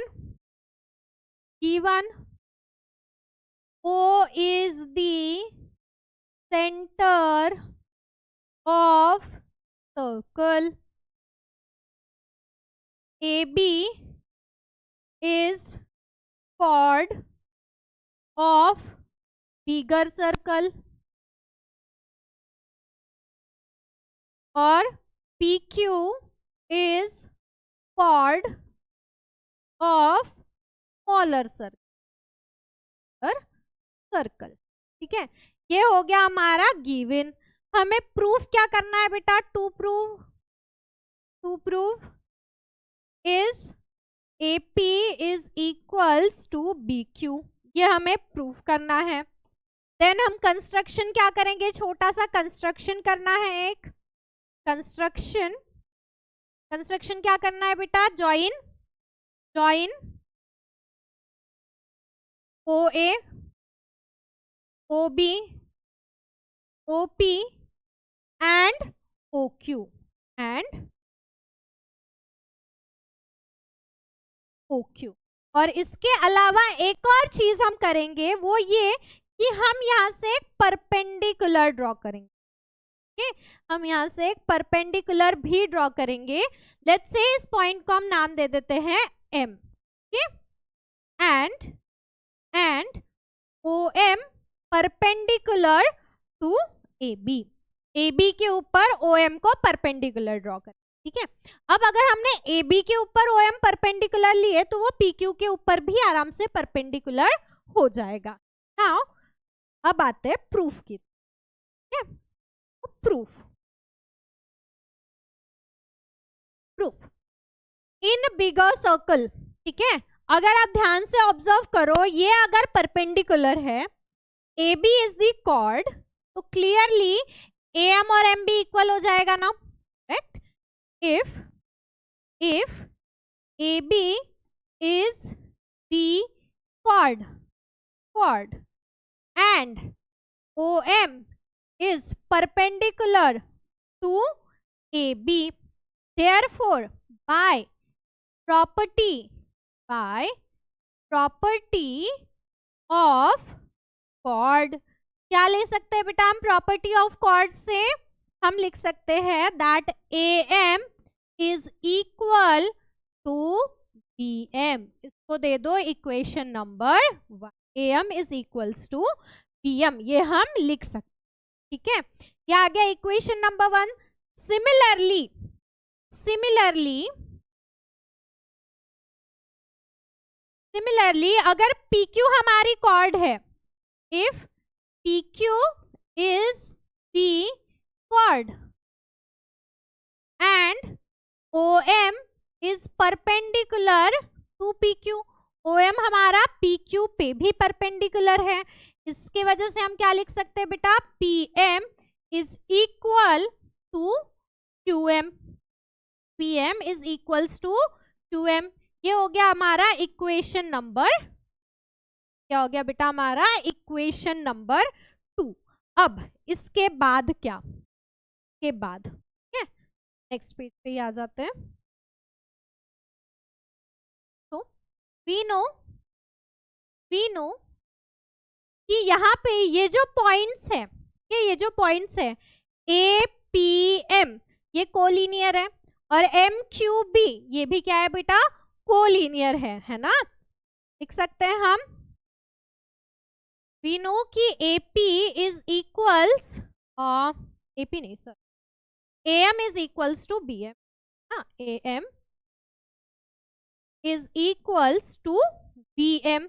O is the center of circle, AB is chord of bigger circle और PQ is chord of smaller circle, ठीक है। ये हो गया हमारा गिवन। हमें प्रूफ क्या करना है बेटा, to prove is AP is equals to BQ, ये हमें प्रूफ करना है। देन हम कंस्ट्रक्शन क्या करेंगे, छोटा सा कंस्ट्रक्शन करना है, एक कंस्ट्रक्शन क्या करना है बेटा, join OA, OB, OP and OQ और इसके अलावा एक और चीज हम करेंगे, वो ये कि हम यहाँ से एक परपेंडिकुलर ड्रॉ करेंगे, हम यहाँ से एक परपेंडिकुलर भी ड्रॉ करेंगे। लेट्स से इस पॉइंट को हम नाम दे देते हैं M, and OM perpendicular to AB के ऊपर OM को परपेंडिकुलर ड्रॉ करें, ठीक है। अब अगर हमने AB के ऊपर OM परपेंडिकुलर लिए तो वो PQ के ऊपर भी आराम से परपेंडिकुलर हो जाएगा। नाउ अब आते हैं प्रूफ की, ठीक है। प्रूफ इन बिगर सर्कल, ठीक है। अगर आप ध्यान से ऑब्जर्व करो, ये अगर परपेंडिकुलर है, AB इज द कॉर्ड, तो क्लियरली AM और MB इक्वल हो जाएगा ना, right. if AB is the chord and OM is perpendicular to AB, therefore by property of chord, क्या ले सकते हैं बेटा हम प्रॉपर्टी ऑफ कॉर्ड से? हम लिख सकते हैं that AM is equal to BM। इसको दे दो equation number 1, AM is equals to BM, ये हम लिख सकते हैं। ठीक है, ये आ गया इक्वेशन नंबर 1। सिमिलरली अगर PQ हमारी कॉर्ड है, if PQ is the chord and OM is perpendicular to PQ, OM हमारा PQ पे भी परपेंडिकुलर है, इसके वजह से हम क्या लिख सकते हैं बेटा? PM is equal to QM, PM is equals to QM। ये हो गया हमारा इक्वेशन नंबर, क्या हो गया बेटा हमारा? Equation number 2। अब इसके बाद क्या? के बाद ठीक है, नेक्स्ट पेज पे ही आ जाते हैं। तो वी नो कि यहाँ पे ये जो पॉइंट्स है, APM ये कोलिनियर है और MQB ये भी क्या है बेटा? कोलिनियर है ना? लिख सकते हैं हम, we know कि AP is equals AP नहीं sorry AM is equals to BM, हाँ AM is equals to BM,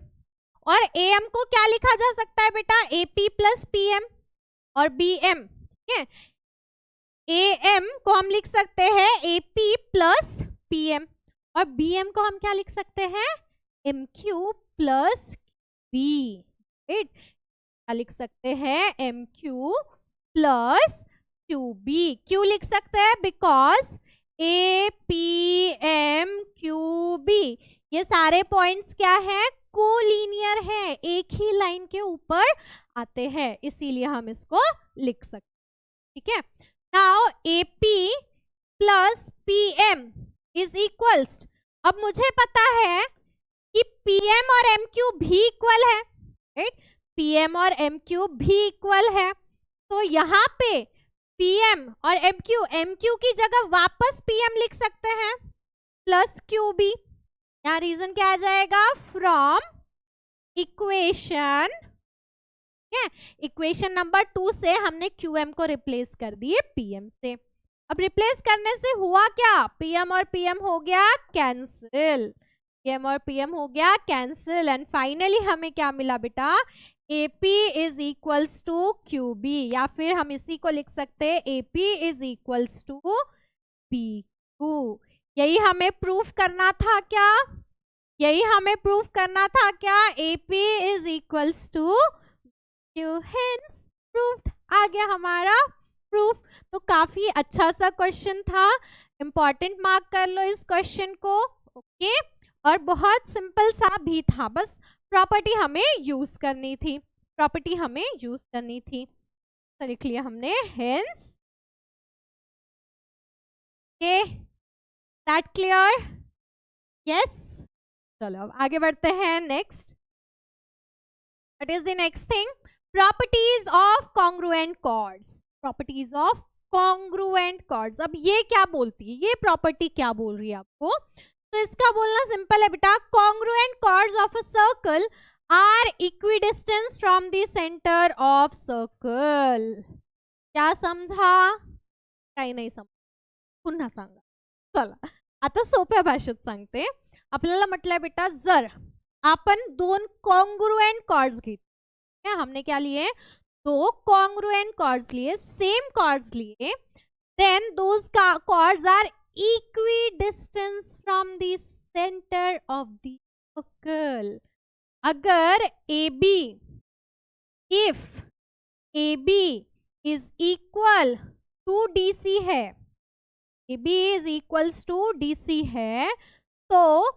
और AM को क्या लिखा जा सकता है बेटा? AP plus PM और BM, ठीक है। AM को हम लिख सकते हैं AP plus PM और BM को हम क्या लिख सकते हैं? MQ plus B, क्या लिख सकते हैं? MQ plus QB। क्यों लिख सकते हैं? बिकॉज APMQB ये सारे पॉइंट्स क्या है? कोलिनियर है, एक ही लाइन के ऊपर आते हैं, इसीलिए हम इसको लिख सकते हैं। ठीक है, now AP plus PM is equals, अब मुझे पता है कि PM और MQ भी इक्वल है, राइट? PM और MQ भी इक्वल है, तो यहाँ पे PM और MQ की जगह वापस PM लिख सकते हैं प्लस QB। यहाँ रीजन क्या आ जाएगा? फ्रॉम इक्वेशन, इक्वेशन नंबर 2 से हमने QM को रिप्लेस कर दिए PM से। अब रिप्लेस करने से हुआ क्या? PM और PM हो गया कैंसिल, PM और PM हो गया कैंसिल, एंड फाइनली हमें क्या मिला बेटा? AP is equals to QB, या फिर हम इसी को लिख सकते हैं AP is equals to PQ। यही हमें प्रूफ करना था क्या? यही हमें प्रूफ करना था क्या? AP is equals to Q, hence proof आ गया हमारा प्रूफ। तो काफी अच्छा सा क्वेश्चन था, इंपॉर्टेंट मार्क कर लो इस क्वेश्चन को, ओके। और बहुत सिंपल सा भी था, बस प्रॉपर्टी हमें यूज करनी थी, तो लिख लिया हमने hence. Okay, that clear? Yes, चलो अब आगे बढ़ते हैं। Next, what is the next thing? Properties of congruent chords. Properties of congruent chords, अब ये क्या बोलती है? ये प्रॉपर्टी क्या बोल रही है आपको? तो इसका बोलना सिंपल है बेटा, congruent chords of a circle are equidistance from the centre of circle. क्या समझा? काही नाही समज, पुन्हा सांगा। चला आता सोप्या भाषेत सांगते। आपल्याला म्हटलंय बेटा, जर आपण दोन कॉन्ग्रुएंट कॉर्ड्स घेतले, क्या हमने क्या लिए? दो कॉन्ग्रुएंट कॉर्ड्स लिए, सेम कॉर्ड्स लिए, then those chords are equidistance from the centre of the circle. अगर AB, if AB is equal to DC है, AB is equals to DC है, तो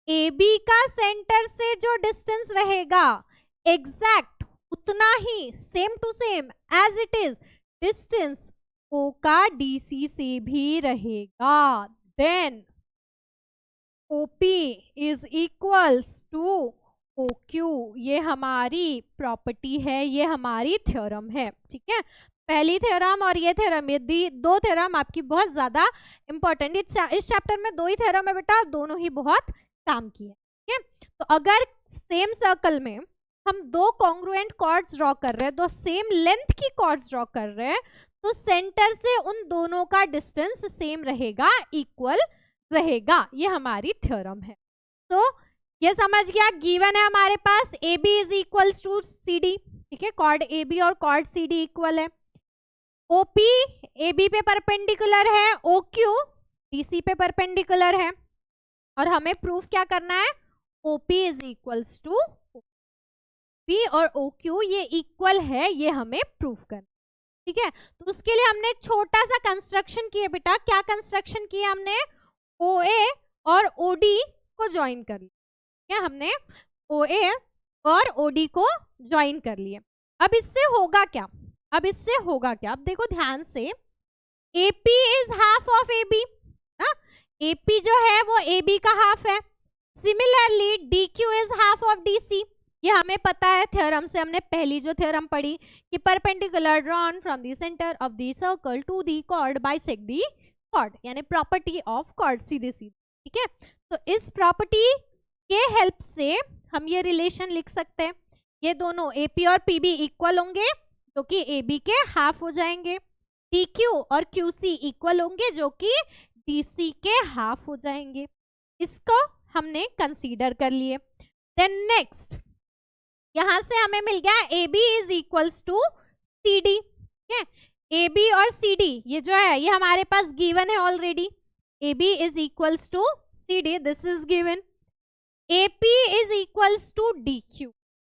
AB का सेंटर से जो डिस्टेंस रहेगा एग्जैक्ट उतना ही same to same as it is distance O का DC से भी रहेगा। Then OP is equals to OQ। ये हमारी प्रॉपर्टी है, ये हमारी थ्योरम है, ठीक है। पहली थ्योरम और ये थ्योरम, ये दो थ्योरम आपकी बहुत ज्यादा इंपॉर्टेंट, इस चैप्टर में दो ही थ्योरम है बेटा, दोनों ही बहुत काम की है, ठीक है। तो अगर सेम सर्कल में हम दो कॉन्ग्रुएंट कॉर्ड्स ड्रॉ कर रहे हैं, दो सेम लेंथ की कॉर्ड्स ड्रॉ कर रहे हैं, तो सेंटर से उन दोनों का डिस्टेंस सेम रहेगा, इक्वल रहेगा। ये हमारी थ्योरम है। तो ये समझ गया, गिवन है हमारे पास AB is equals to CD, ठीक है। कॉर्ड AB और कॉर्ड CD इक्वल है। OP AB पे परपेंडिकुलर है, OQ DC पे परपेंडिकुलर है, और हमें प्रूफ क्या करना है, OP is equals to P और OQ ये इक्वल है, ये हमें प्रूफ करना, ठीक है। तो उसके लिए हमने एक छोटा सा कंस्ट्रक्शन किया बेटा। क्या कंस्ट्रक्शन किया हमने, OA और OD को ज्वाइन कर लिया, क्या हमने OA और OD को ज्वाइन कर लिया। अब इससे होगा क्या, अब देखो ध्यान से, AP is half of AB ना, AP जो है वो AB का हाफ है। Similarly DQ is half of DC, ये हमें पता है थ्योरम से, हमने पहली जो थ्योरम पढ़ी कि perpendicular drawn from the centre of the circle to the chord bisect the chord, यानी प्रॉपर्टी ऑफ कॉर्ड, सीधे सीधे, ठीक है। तो इस प्रॉपर्टी के हेल्प से हम ये रिलेशन लिख सकते हैं, ये दोनों AP और PB इक्वल होंगे जो कि AB के हाफ हो जाएंगे, DQ और QC इक्वल होंगे जो कि DC के हाफ हो जाएंगे। इसको हमने कंसीडर कर लिए। देन नेक्स्ट, यहां से हमें मिल गया AB is equals to CD, ठीक है। AB और CD ये जो है ये हमारे पास गिवन है already, AB is equals to CD, this is given. AP is equals to DQ,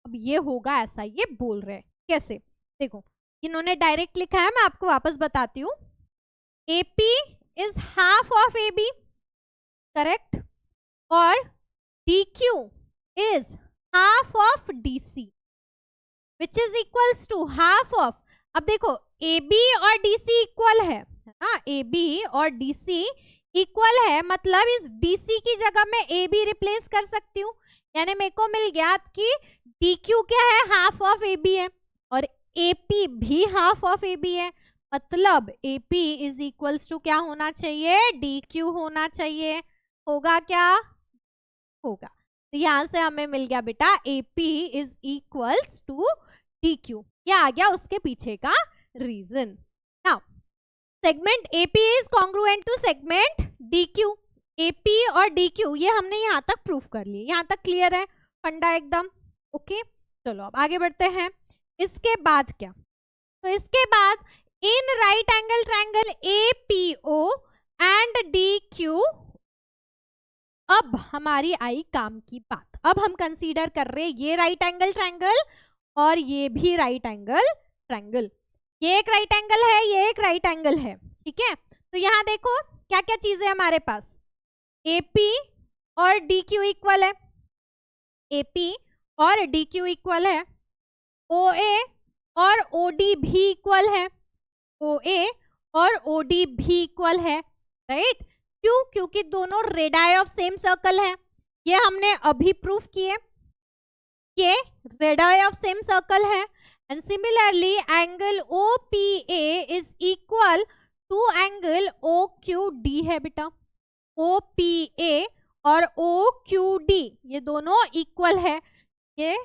अब ये होगा ऐसा, ये बोल रहे हैं कैसे, देखो इन्होंने डायरेक्ट लिखा है, मैं आपको वापस बताती हूँ। AP is half of AB, correct, और DQ is half of DC which is equals to half of, अब देखो AB और DC इक्वल है ना, AB और DC इक्वल है, मतलब इस DC की जगह मैं AB रिप्लेस कर सकती हूँ, यानी मेरे को मिल गया कि DQ क्या है, हाफ ऑफ AB है, और AP भी हाफ ऑफ AB है, मतलब AP इज इक्वल्स टू क्या होना चाहिए, DQ होना चाहिए। होगा क्या, होगा। तो यहां से हमें मिल गया बेटा AP is equals to DQ, ये आ गया उसके पीछे का reason. Now segment AP is congruent to segment DQ, AP और DQ ये हमने यहाँ तक प्रूफ कर लिए, यहाँ तक क्लियर है फंडा एकदम, ओके। चलो अब आगे बढ़ते हैं। इसके बाद क्या, तो इसके बाद इन right angle triangle APO and DQ, अब हमारी आई काम की बात। अब हम कंसीडर कर रहे हैं ये राइट एंगल ट्रायंगल और ये भी राइट एंगल ट्रायंगल, ये एक राइट एंगल है, ये एक राइट एंगल है, ठीक है। तो यहाँ देखो क्या क्या चीजें हमारे पास, AP और DQ इक्वल है, AP और DQ इक्वल है, OA और OD भी इक्वल है, OA और OD भी इक्वल है, राइट। क्यों, क्योंकि दोनों रेडाई ऑफ सेम सर्कल है, ये हमने अभी प्रूफ किए, ये रेडाई ऑफ सेम सर्कल है। And similarly angle OPA is equal to angle OQD है बेटा, OPA और OQD ये दोनों इक्वल है, ये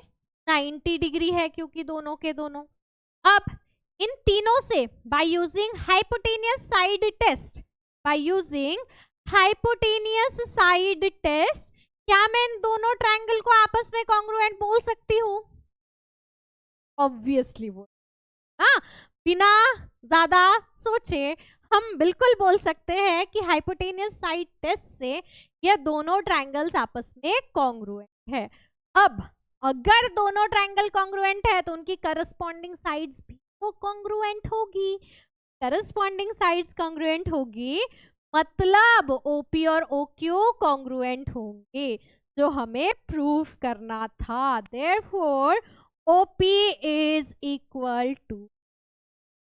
90 डिग्री है क्योंकि दोनों के दोनों। अब इन तीनों से by using hypotenuse side test, by using hypotenuse side test, क्या मैं इन दोनों ट्रायंगल को आपस में कॉन्ग्रुएंट बोल सकती हूँ? ऑब्वियसली बोल, हाँ, बिना ज्यादा सोचे हम बिल्कुल बोल सकते हैं कि हाइपोटेनियस साइड टेस्ट से ये दोनों ट्रायंगल्स आपस में कॉन्ग्रुएंट है। अब अगर दोनों ट्रायंगल कॉन्ग्रुएंट है तो उनकी करस्पॉन्डिंग साइड्स भी तो कॉन्ग्रुएंट होगी, करस्पॉन्डिंग साइड्स कॉन्ग्रुएंट होगी, मतलब OP और OQ कॉन्ग्रुएंट होंगे, जो हमें प्रूफ करना था। Therefore OP is equal to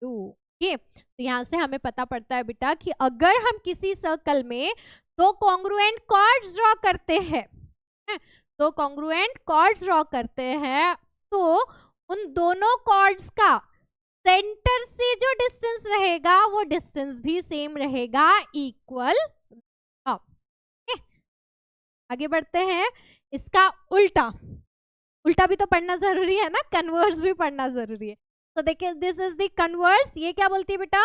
okay. तो यहाँ से हमें पता पड़ता है बेटा कि अगर हम किसी सर्कल में दो कॉन्ग्रुएंट कॉर्ड्स ड्रॉ करते हैं, तो कॉन्ग्रुएंट कॉर्ड्स ड्रॉ करते हैं, तो उन दोनों कॉर्ड्स का सेंटर से जो डिस्टेंस रहेगा वो डिस्टेंस भी सेम रहेगा, इक्वल। आगे बढ़ते हैं। इसका उल्टा, उल्टा भी तो पढ़ना जरूरी है ना, कन्वर्स भी पढ़ना जरूरी है। तो देखिए, दिस इज द कन्वर्स। ये क्या बोलती है बेटा?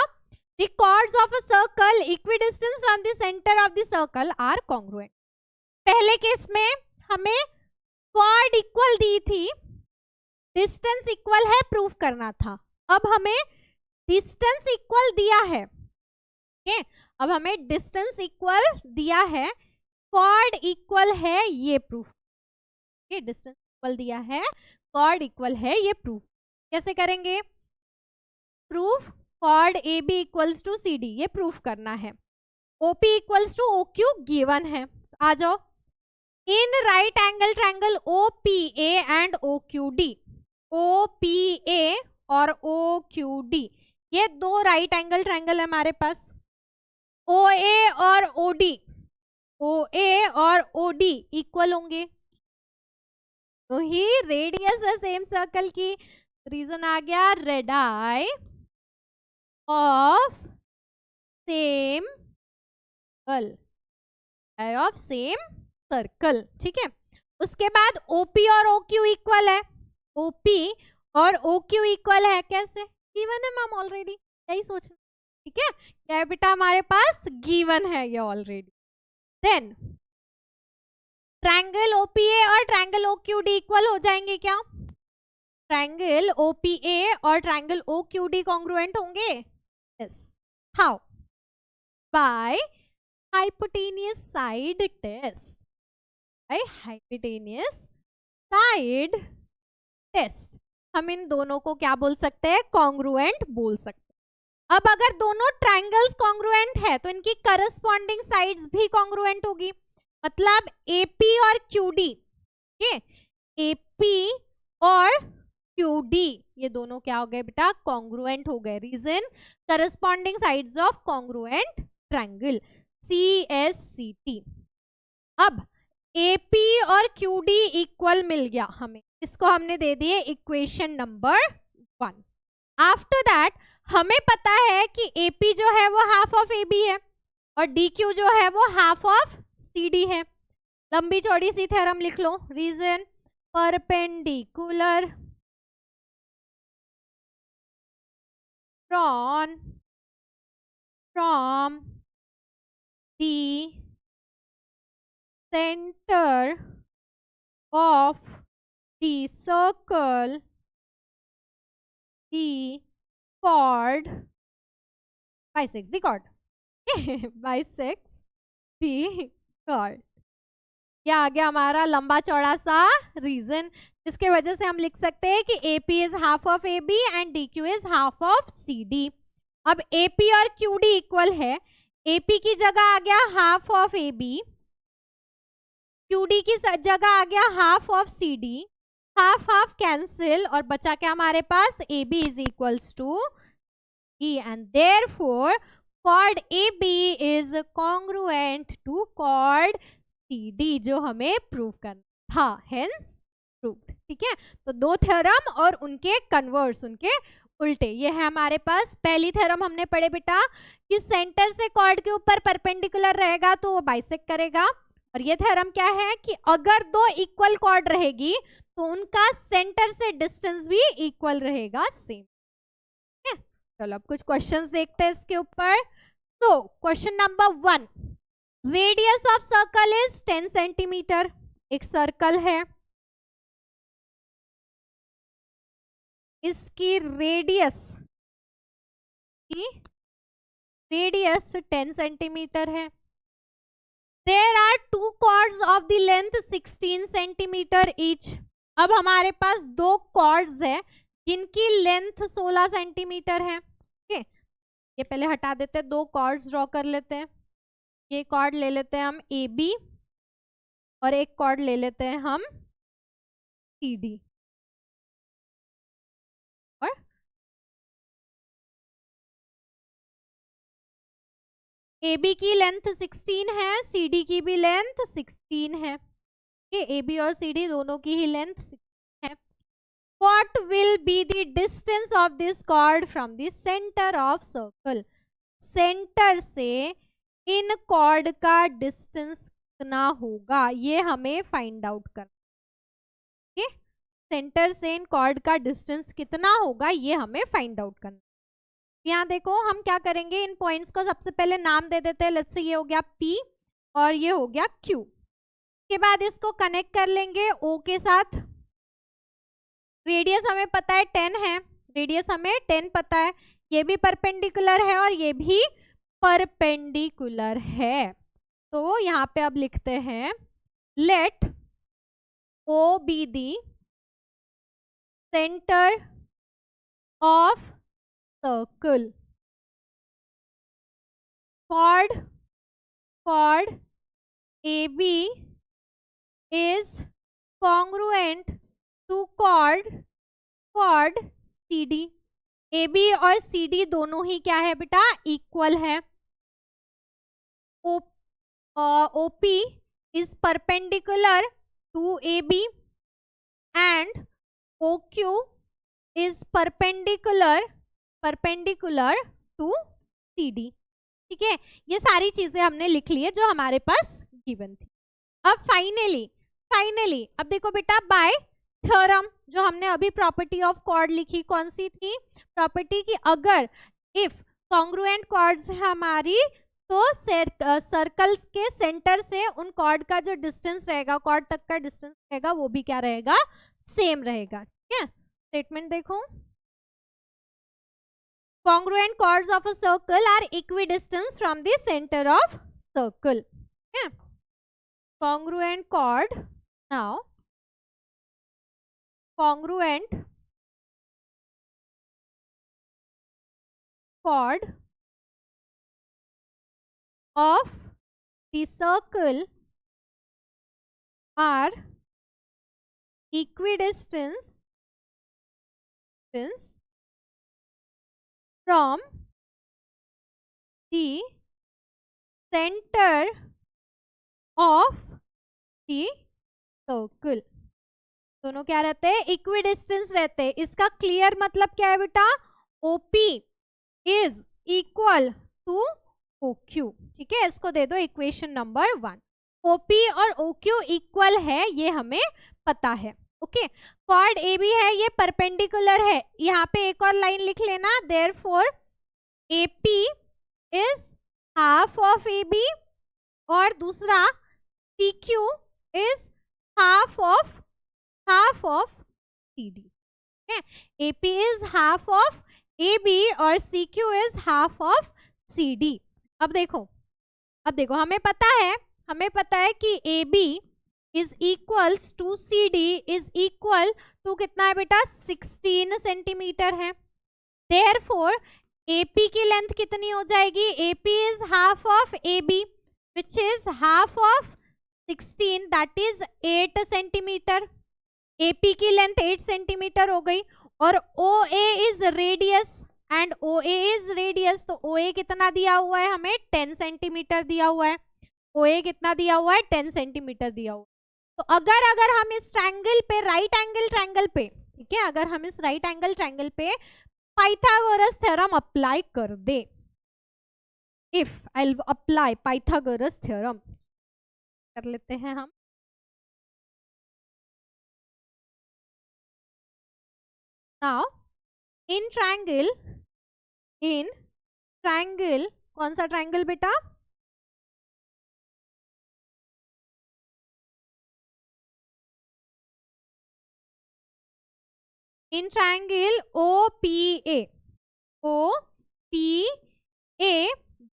The chords of a circle equidistance from the centre of the circle are congruent. पहले केस में हमें कॉर्ड इक्वल दी थी, डिस्टेंस इक्वल है, प्रूफ करना था। अब हमें डिस्टेंस इक्वल दिया है, अब हमें डिस्टेंस इक्वल दिया है, कॉर्ड इक्वल है, ये प्रूफ। डिस्टेंस इक्वल दिया है, कॉर्ड इक्वल है, ये प्रूफ कैसे करेंगे? Proof chord AB equals to CD, ये प्रूफ करना है। OP equals to OQ given है। आ जाओ। In right angle triangle OPA and OQD, OPA और OQD, ये दो राइट एंगल ट्रायंगल है हमारे पास। OA और OD, OA और OD इक्वल होंगे, तो ही रेडियस है सेम सर्कल की। रीजन आ गया, radii of same circle, of same circle. ठीक है। उसके बाद OP और OQ इक्वल है, OP और OQ इक्वल है, कैसे? गिवन है मैम ऑलरेडी, यही सोचना। ठीक है, क्या है बेटा? हमारे पास गिवन है ये ऑलरेडी। देन ट्रायंगल OPA और ट्रायंगल OQD इक्वल हो जाएंगे क्या? ट्रायंगल OPA और ट्रायंगल OQD कॉन्ग्रुएंट होंगे? Yes. How? By hypotenuse side test, by hypotenuse side test हम इन दोनों को क्या बोल सकते हैं? कॉन्ग्रुएंट बोल सकते हैं। अब अगर दोनों ट्रायंगल्स कॉन्ग्रुएंट है तो इनकी करस्पॉन्डिंग साइड्स भी कॉन्ग्रुएंट होगी, मतलब AP और QD, AP और QD ये दोनों क्या हो गए बेटा? कॉन्ग्रुएंट हो गए। Reason, corresponding sides of congruent triangle, CSCT। अब AP और QD इक्वल मिल गया हमें, इसको हमने दे दिए इक्वेशन नंबर 1। आफ्टर दैट हमें पता है कि AP जो है वो हाफ ऑफ AB है और DQ जो है वो हाफ ऑफ CD है। लंबी चौड़ी सी थ्योरम लिख लो। Reason, perpendicular from the center of the circle, the chord bisects the chord, bisects the chord। क्या आ गया हमारा? लंबा चौड़ा सा रीजन, जिसके वजह से हम लिख सकते हैं कि AP is half of AB and DQ is half of CD। अब AP और QD इक्वल है, AP की जगह आ गया हाफ ऑफ AB, QD की जगह आ गया half of CD, half half cancel और बचा क्या हमारे पास? AB is equals to E and therefore chord AB is congruent to chord CD, जो हमें प्रूव करना था, हेंस प्रूव्ड। ठीक है, तो दो थ्योरम और उनके कन्वर्स, उनके उल्टे, ये है हमारे पास। पहली थ्योरम हमने पढ़े बेटा कि सेंटर से कॉर्ड के ऊपर परपेंडिकुलर रहेगा तो वो बाइसेक्ट करेगा, और ये थ्योरम क्या है कि अगर दो इक्वल कॉर्ड रहेगी तो उनका सेंटर से डिस्टेंस भी इक्वल रहेगा, सेम। चलो अब कुछ क्वेश्चंस देखते हैं इसके ऊपर। तो question number 1, radius of circle is 10 centimetre. एक सर्कल है, इसकी रेडियस 10 सेंटीमीटर है। There are two chords of the length 16 centimetre each. अब हमारे पास दो कॉर्ड्स है जिनकी लेंथ 16 सेंटीमीटर है। ये पहले हटा देते हैं, दो कॉर्ड्स ड्रॉ कर लेते हैं। ये कॉर्ड ले लेते हैं हम AB और एक कॉर्ड ले लेते हैं हम CD। और AB की लेंथ 16 है, CD की भी लेंथ 16 है। AB और CD दोनों की ही लेंथ 16 है। What will be the distance of this chord from the center of circle? Centre से इन कॉर्ड का डिस्टेंस कितना होगा, ये हमें फाइंड आउट करना है। सेंटर से इन कॉर्ड का डिस्टेंस कितना होगा, ये हमें फाइंड आउट करना। यहाँ देखो हम क्या करेंगे, इन पॉइंट्स को सबसे पहले नाम दे देते हैं। लेट्स से ये हो गया P और ये हो गया Q। के बाद इसको कनेक्ट कर लेंगे O के साथ। रेडियस हमें पता है 10 है, रेडियस हमें 10 पता है। ये भी परपेंडिकुलर है और ये भी परपेंडिकुलर है। तो यहाँ पे अब लिखते हैं let O be the centre of circle. chord AB is congruent to chord CD। AB और CD दोनों ही क्या है बेटा, इक्वल है। OP is perpendicular to AB and OQ is perpendicular to CD। ठीक है, ये सारी चीजें हमने लिख ली है जो हमारे पास गिवन थी। अब फाइनली अब देखो बेटा, बाय थ्योरम जो हमने अभी प्रॉपर्टी ऑफ कॉर्ड लिखी, कौन सी थी प्रॉपर्टी की, अगर इफ कॉन्ग्रुएंट कॉर्ड्स है हमारी तो सर्कल्स के सेंटर से उन कॉर्ड का जो डिस्टेंस रहेगा, कॉर्ड तक का डिस्टेंस रहेगा, वो भी क्या रहेगा, सेम रहेगा। ठीक है, स्टेटमेंट देखो, congruent chords of a circle are equidistant from the center of circle। yeah, congruent chord, now congruent chord of the circle are equidistant from the center of the circle। दोनों क्या रहते हैं, equidistance रहते हैं। इसका clear मतलब क्या है बेटा, OP is equal to OQ। ठीक है, इसको दे दो इक्वेशन नंबर 1। OP और OQ इक्वल है, ये हमें पता है। ओके, कॉर्ड AB है, ये परपेंडिकुलर है। यहाँ पे एक और लाइन लिख लेना, therefore AP is half of AB और दूसरा CQ is half of CD। AP is half of AB और CQ is half of CD। अब देखो हमें पता है कि AB is equals to CD is equal to कितना है बेटा, 16 सेंटीमीटर है। देयरफॉर AP की लेंथ कितनी हो जाएगी, AP is half of AB which is half of 16, that is 8 centimetre. AP की लेंथ 8 सेंटीमीटर हो गई और OA is radius and OA is radius, तो OA कितना दिया हुआ है हमें, 10 सेंटीमीटर दिया हुआ है। OA कितना दिया हुआ है, 10 सेंटीमीटर दिया हुआ है। तो अगर हम इस ट्रायंगल पे, राइट एंगल ट्रायंगल पे, ठीक है, अगर हम इस राइट एंगल ट्रायंगल पे पाइथागोरस थ्योरम अप्लाई कर दे, if I apply Pythagoras theorem, कर लेते हैं हम। नाउ इन ट्रायंगल कौन सा ट्रायंगल बेटा, in triangle OPA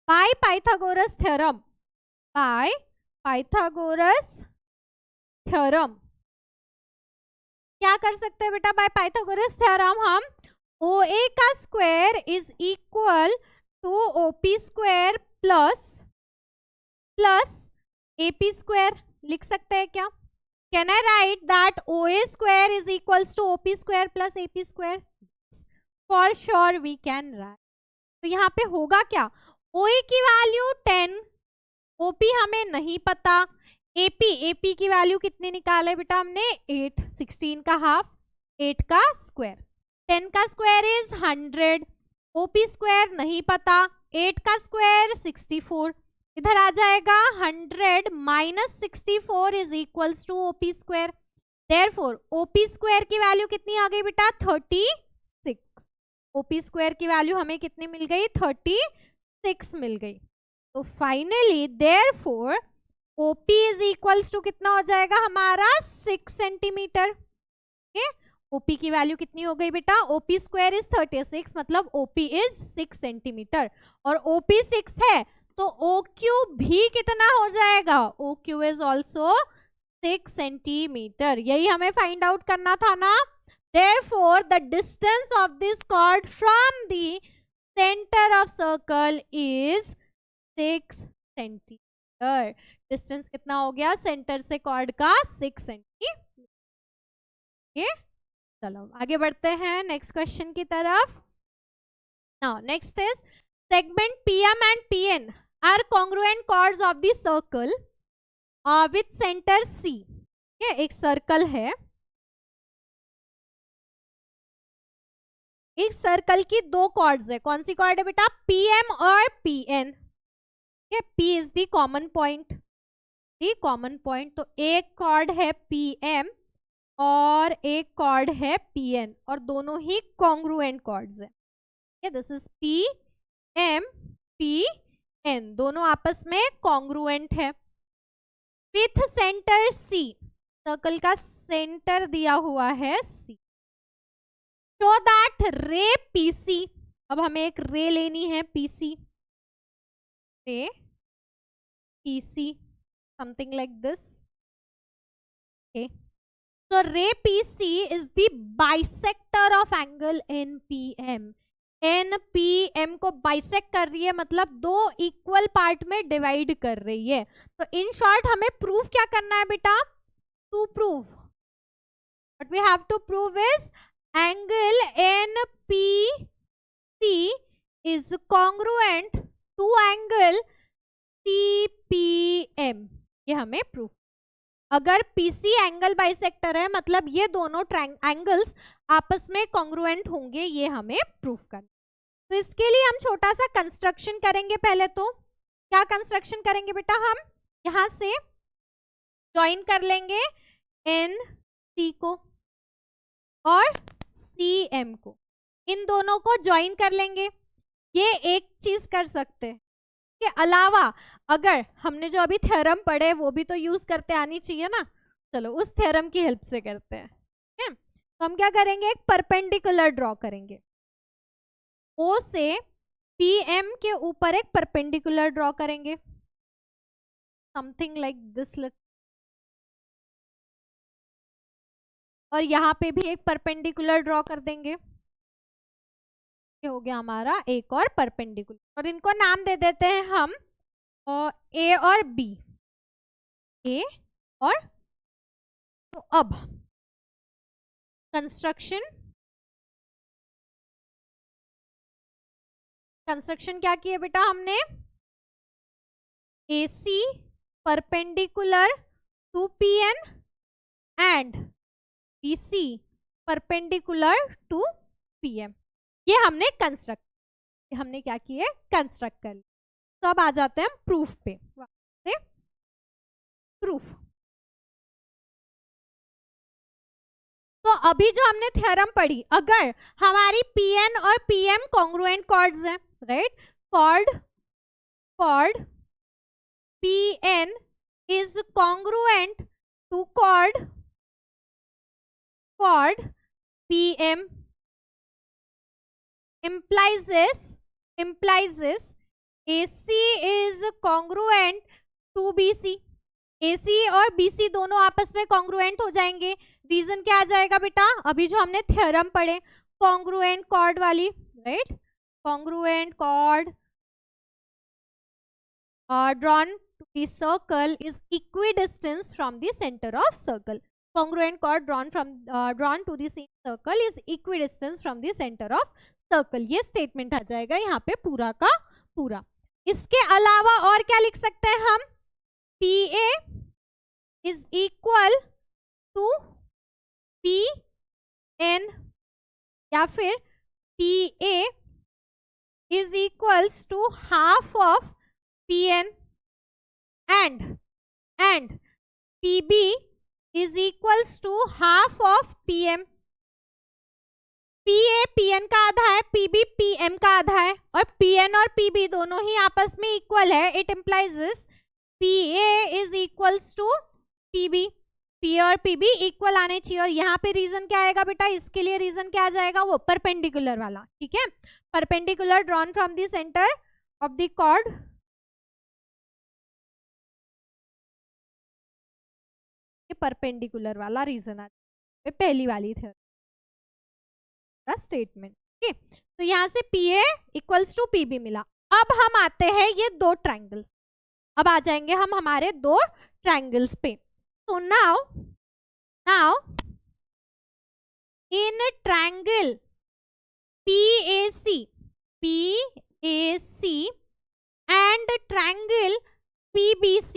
by Pythagoras theorem, क्या कर सकते हैं बेटा, बाय पाइथागोरस थ्योरम हम OA का square is equal to OP square plus plus AP square लिख सकते हैं क्या? Can I write that OA square is equals to OP square plus AP square? For sure we can write. तो यहाँ पे होगा क्या? OA की वैल्यू 10, OP हमें नहीं पता, AP की वैल्यू कितनी निकाले बेटा हमने? 8, 16 का हाफ, 8 का स्क्वायर, 10 का स्क्वायर इज 100, OP स्क्वायर नहीं पता, 8 का स्क्वायर 64, इधर आ जाएगा 100 minus 64 is equals to OP square. Therefore OP square की वैल्यू कितनी आ गई बेटा? 36। OP स्क्वायर की वैल्यू हमें कितनी मिल गई? 36 मिल गई। तो finally therefore OP is equals to कितना हो जाएगा हमारा? 6 सेंटीमीटर। ओके, OP की वैल्यू कितनी हो गई बेटा? OP स्क्वायर इज 36, मतलब OP इज 6 सेंटीमीटर, और OP 6 है तो OQ भी कितना हो जाएगा? OQ is also 6 centimetre. यही हमें फाइंड आउट करना था ना। Therefore, the distance of this chord from the center of circle is 6 centimetre. Distance कितना हो गया सेंटर से कॉर्ड का? 6 सेंटीमीटर। चलो आगे बढ़ते हैं नेक्स्ट क्वेश्चन की तरफ। Now next is segment PM and PN are congruent chords of the circle with center C। ये एक सर्कल है, एक सर्कल की दो कॉर्ड्स है। कौन सी कॉर्ड है बेटा? PM और PN। P is the common point, तो एक कॉर्ड है PM और एक कॉर्ड है PN, और दोनों ही कॉन्ग्रुएंट कॉर्ड्स है। दिस इज PM PN, दोनों आपस में कॉन्ग्रुएंट है। विथ सेंटर C, सर्कल का सेंटर दिया हुआ है C। शो दैट रे PC, अब हमें एक रे लेनी है PC, रे PC, something like this। okay, so ray PC is the bisector of angle NPM। NPM को बाइसेक्ट कर रही है, मतलब दो इक्वल पार्ट में डिवाइड कर रही है। तो इन शॉर्ट हमें प्रूफ क्या करना है बेटा? To prove what we have to prove is angle NPC is congruent to angle CPM। ये हमें प्रूफ, अगर PC एंगल बाइसेक्टर है मतलब ये दोनों एंगल्स आपस में कॉन्ग्रुएंट होंगे, ये हमें प्रूफ करना। तो इसके लिए हम छोटा सा कंस्ट्रक्शन करेंगे। पहले तो क्या कंस्ट्रक्शन करेंगे बेटा? हम यहां से ज्वाइन कर लेंगे NC को और CM को, इन दोनों को ज्वाइन कर लेंगे। ये एक चीज कर सकते हैं, के अलावा अगर हमने जो अभी थ्योरम पढ़े वो भी तो यूज करते आनी चाहिए ना। चलो उस थ्योरम की हेल्प से करते हैं। तो हम क्या करेंगे? एक परपेंडिकुलर ड्रॉ करेंगे। O से PM के ऊपर एक परपेंडिकुलर ड्रॉ करेंगे, समथिंग लाइक दिस। और यहाँ पे भी एक परपेंडिकुलर ड्रॉ कर देंगे। ये हो गया हमारा एक और परपेंडिकुलर, और इनको नाम दे देते हैं हम A और B, A और। तो अब कंस्ट्रक्शन क्या किया बेटा हमने? AC perpendicular to PN and BC perpendicular to PM। ये हमने क्या किए? कंस्ट्रक्ट कर लिया। तो अब आ जाते हैं हम प्रूफ पे। प्रूफ, तो अभी जो हमने थ्योरम पढ़ी, अगर हमारी PN और PM कॉन्ग्रुएंट कॉर्ड्स हैं, right, chord PN is congruent to chord PM, implies this AC is congruent to BC। AC और BC दोनों आपस में कॉन्ग्रुएंट हो जाएंगे। रीजन क्या आ जाएगा बेटा? अभी जो हमने थ्योरम पढ़े कॉन्ग्रुएंट कॉर्ड वाली, right, congruent chord drawn to the circle is equidistant from the center of circle. Congruent chord drawn to the same circle is equidistant from the center of circle. ये statement आ जाएगा यहाँ पे पूरा का पूरा. इसके अलावा और क्या लिख सकते हैं हम? PA is equal to PN या फिर PA is equals to half of PN and PB is equals to half of PM. PA PN का आधा है, PB PM का आधा है और PN और PB दोनों ही आपस में इक्वल है. It implies PA is equals to PB. P और PB इक्वल आने चाहिए. और यहाँ पे रीजन क्या आएगा बेटा? इसके लिए रीजन क्या आ जाएगा? वो परपेंडिकुलर वाला. ठीक है, perpendicular drawn from the centre of the chord. Perpendicular वाला रीजन आ जाएगा, पहली वाली थी स्टेटमेंट. ठीक, तो यहाँ से PA इक्वल्स टू PB मिला. अब हम आते हैं ये दो ट्रायंगल्स. अब आ जाएंगे हम हमारे दो ट्रायंगल्स पे. So now in triangle PAC and triangle PAC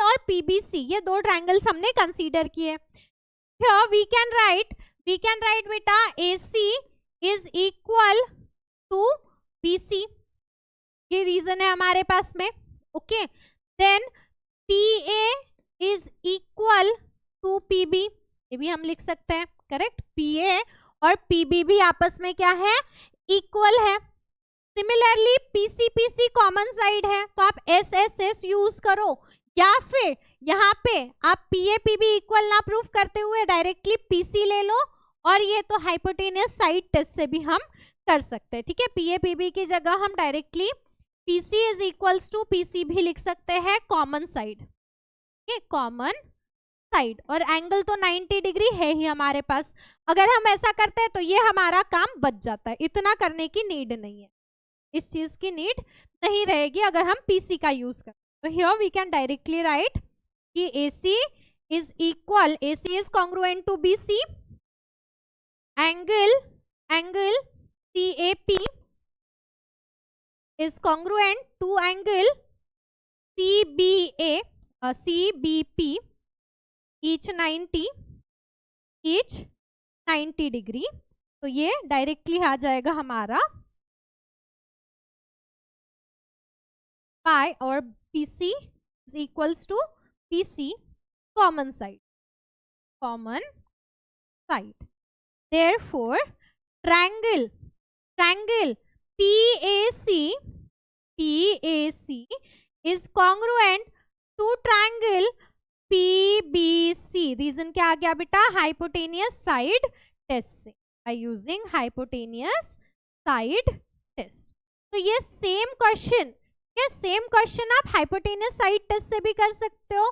और PBC ये दो ट्रायंगल्स हमने कंसीडर किए. Here we can write बेटा AC is equal to BC. ये रीजन है हमारे पास में. Okay, then PA is equal to PB. ये भी हम लिख सकते हैं. करेक्ट, PA और PB भी आपस में क्या है? इक्वल है. सिमिलरली PC कॉमन साइड है तो आप SSS यूज करो, या फिर यहाँ पे आप PA PB इक्वल ना प्रूफ करते हुए डायरेक्टली PC ले लो. और ये तो हाइपोटेनियस साइड टेस्ट से भी हम कर सकते हैं. ठीक है, PA PB की जगह हम directly PC is equals to PC भी लिख सकते हैं कॉमन साइड. कॉमन साइड और एंगल तो 90 डिग्री है ही हमारे पास. अगर हम ऐसा करते हैं तो ये हमारा काम बच जाता है. इतना करने की नीड नहीं है, इस चीज की नीड नहीं रहेगी अगर हम PC का यूज करें. तो here we can directly write कि AC is equal, AC is congruent to BC. Angle CAP is congruent to angle CBP, each 90 degree. तो ये डायरेक्टली आ जाएगा हमारा पाई और PC is equals to PC common side. Therefore triangle PAC is congruent to triangle PBC. रीजन क्या आ गया बेटा? हाइपोटेनियस साइड टेस्ट से, by using hypotenuse side test. तो ये सेम क्वेश्चन आप हाइपोटेनियस साइड टेस्ट से भी कर सकते हो,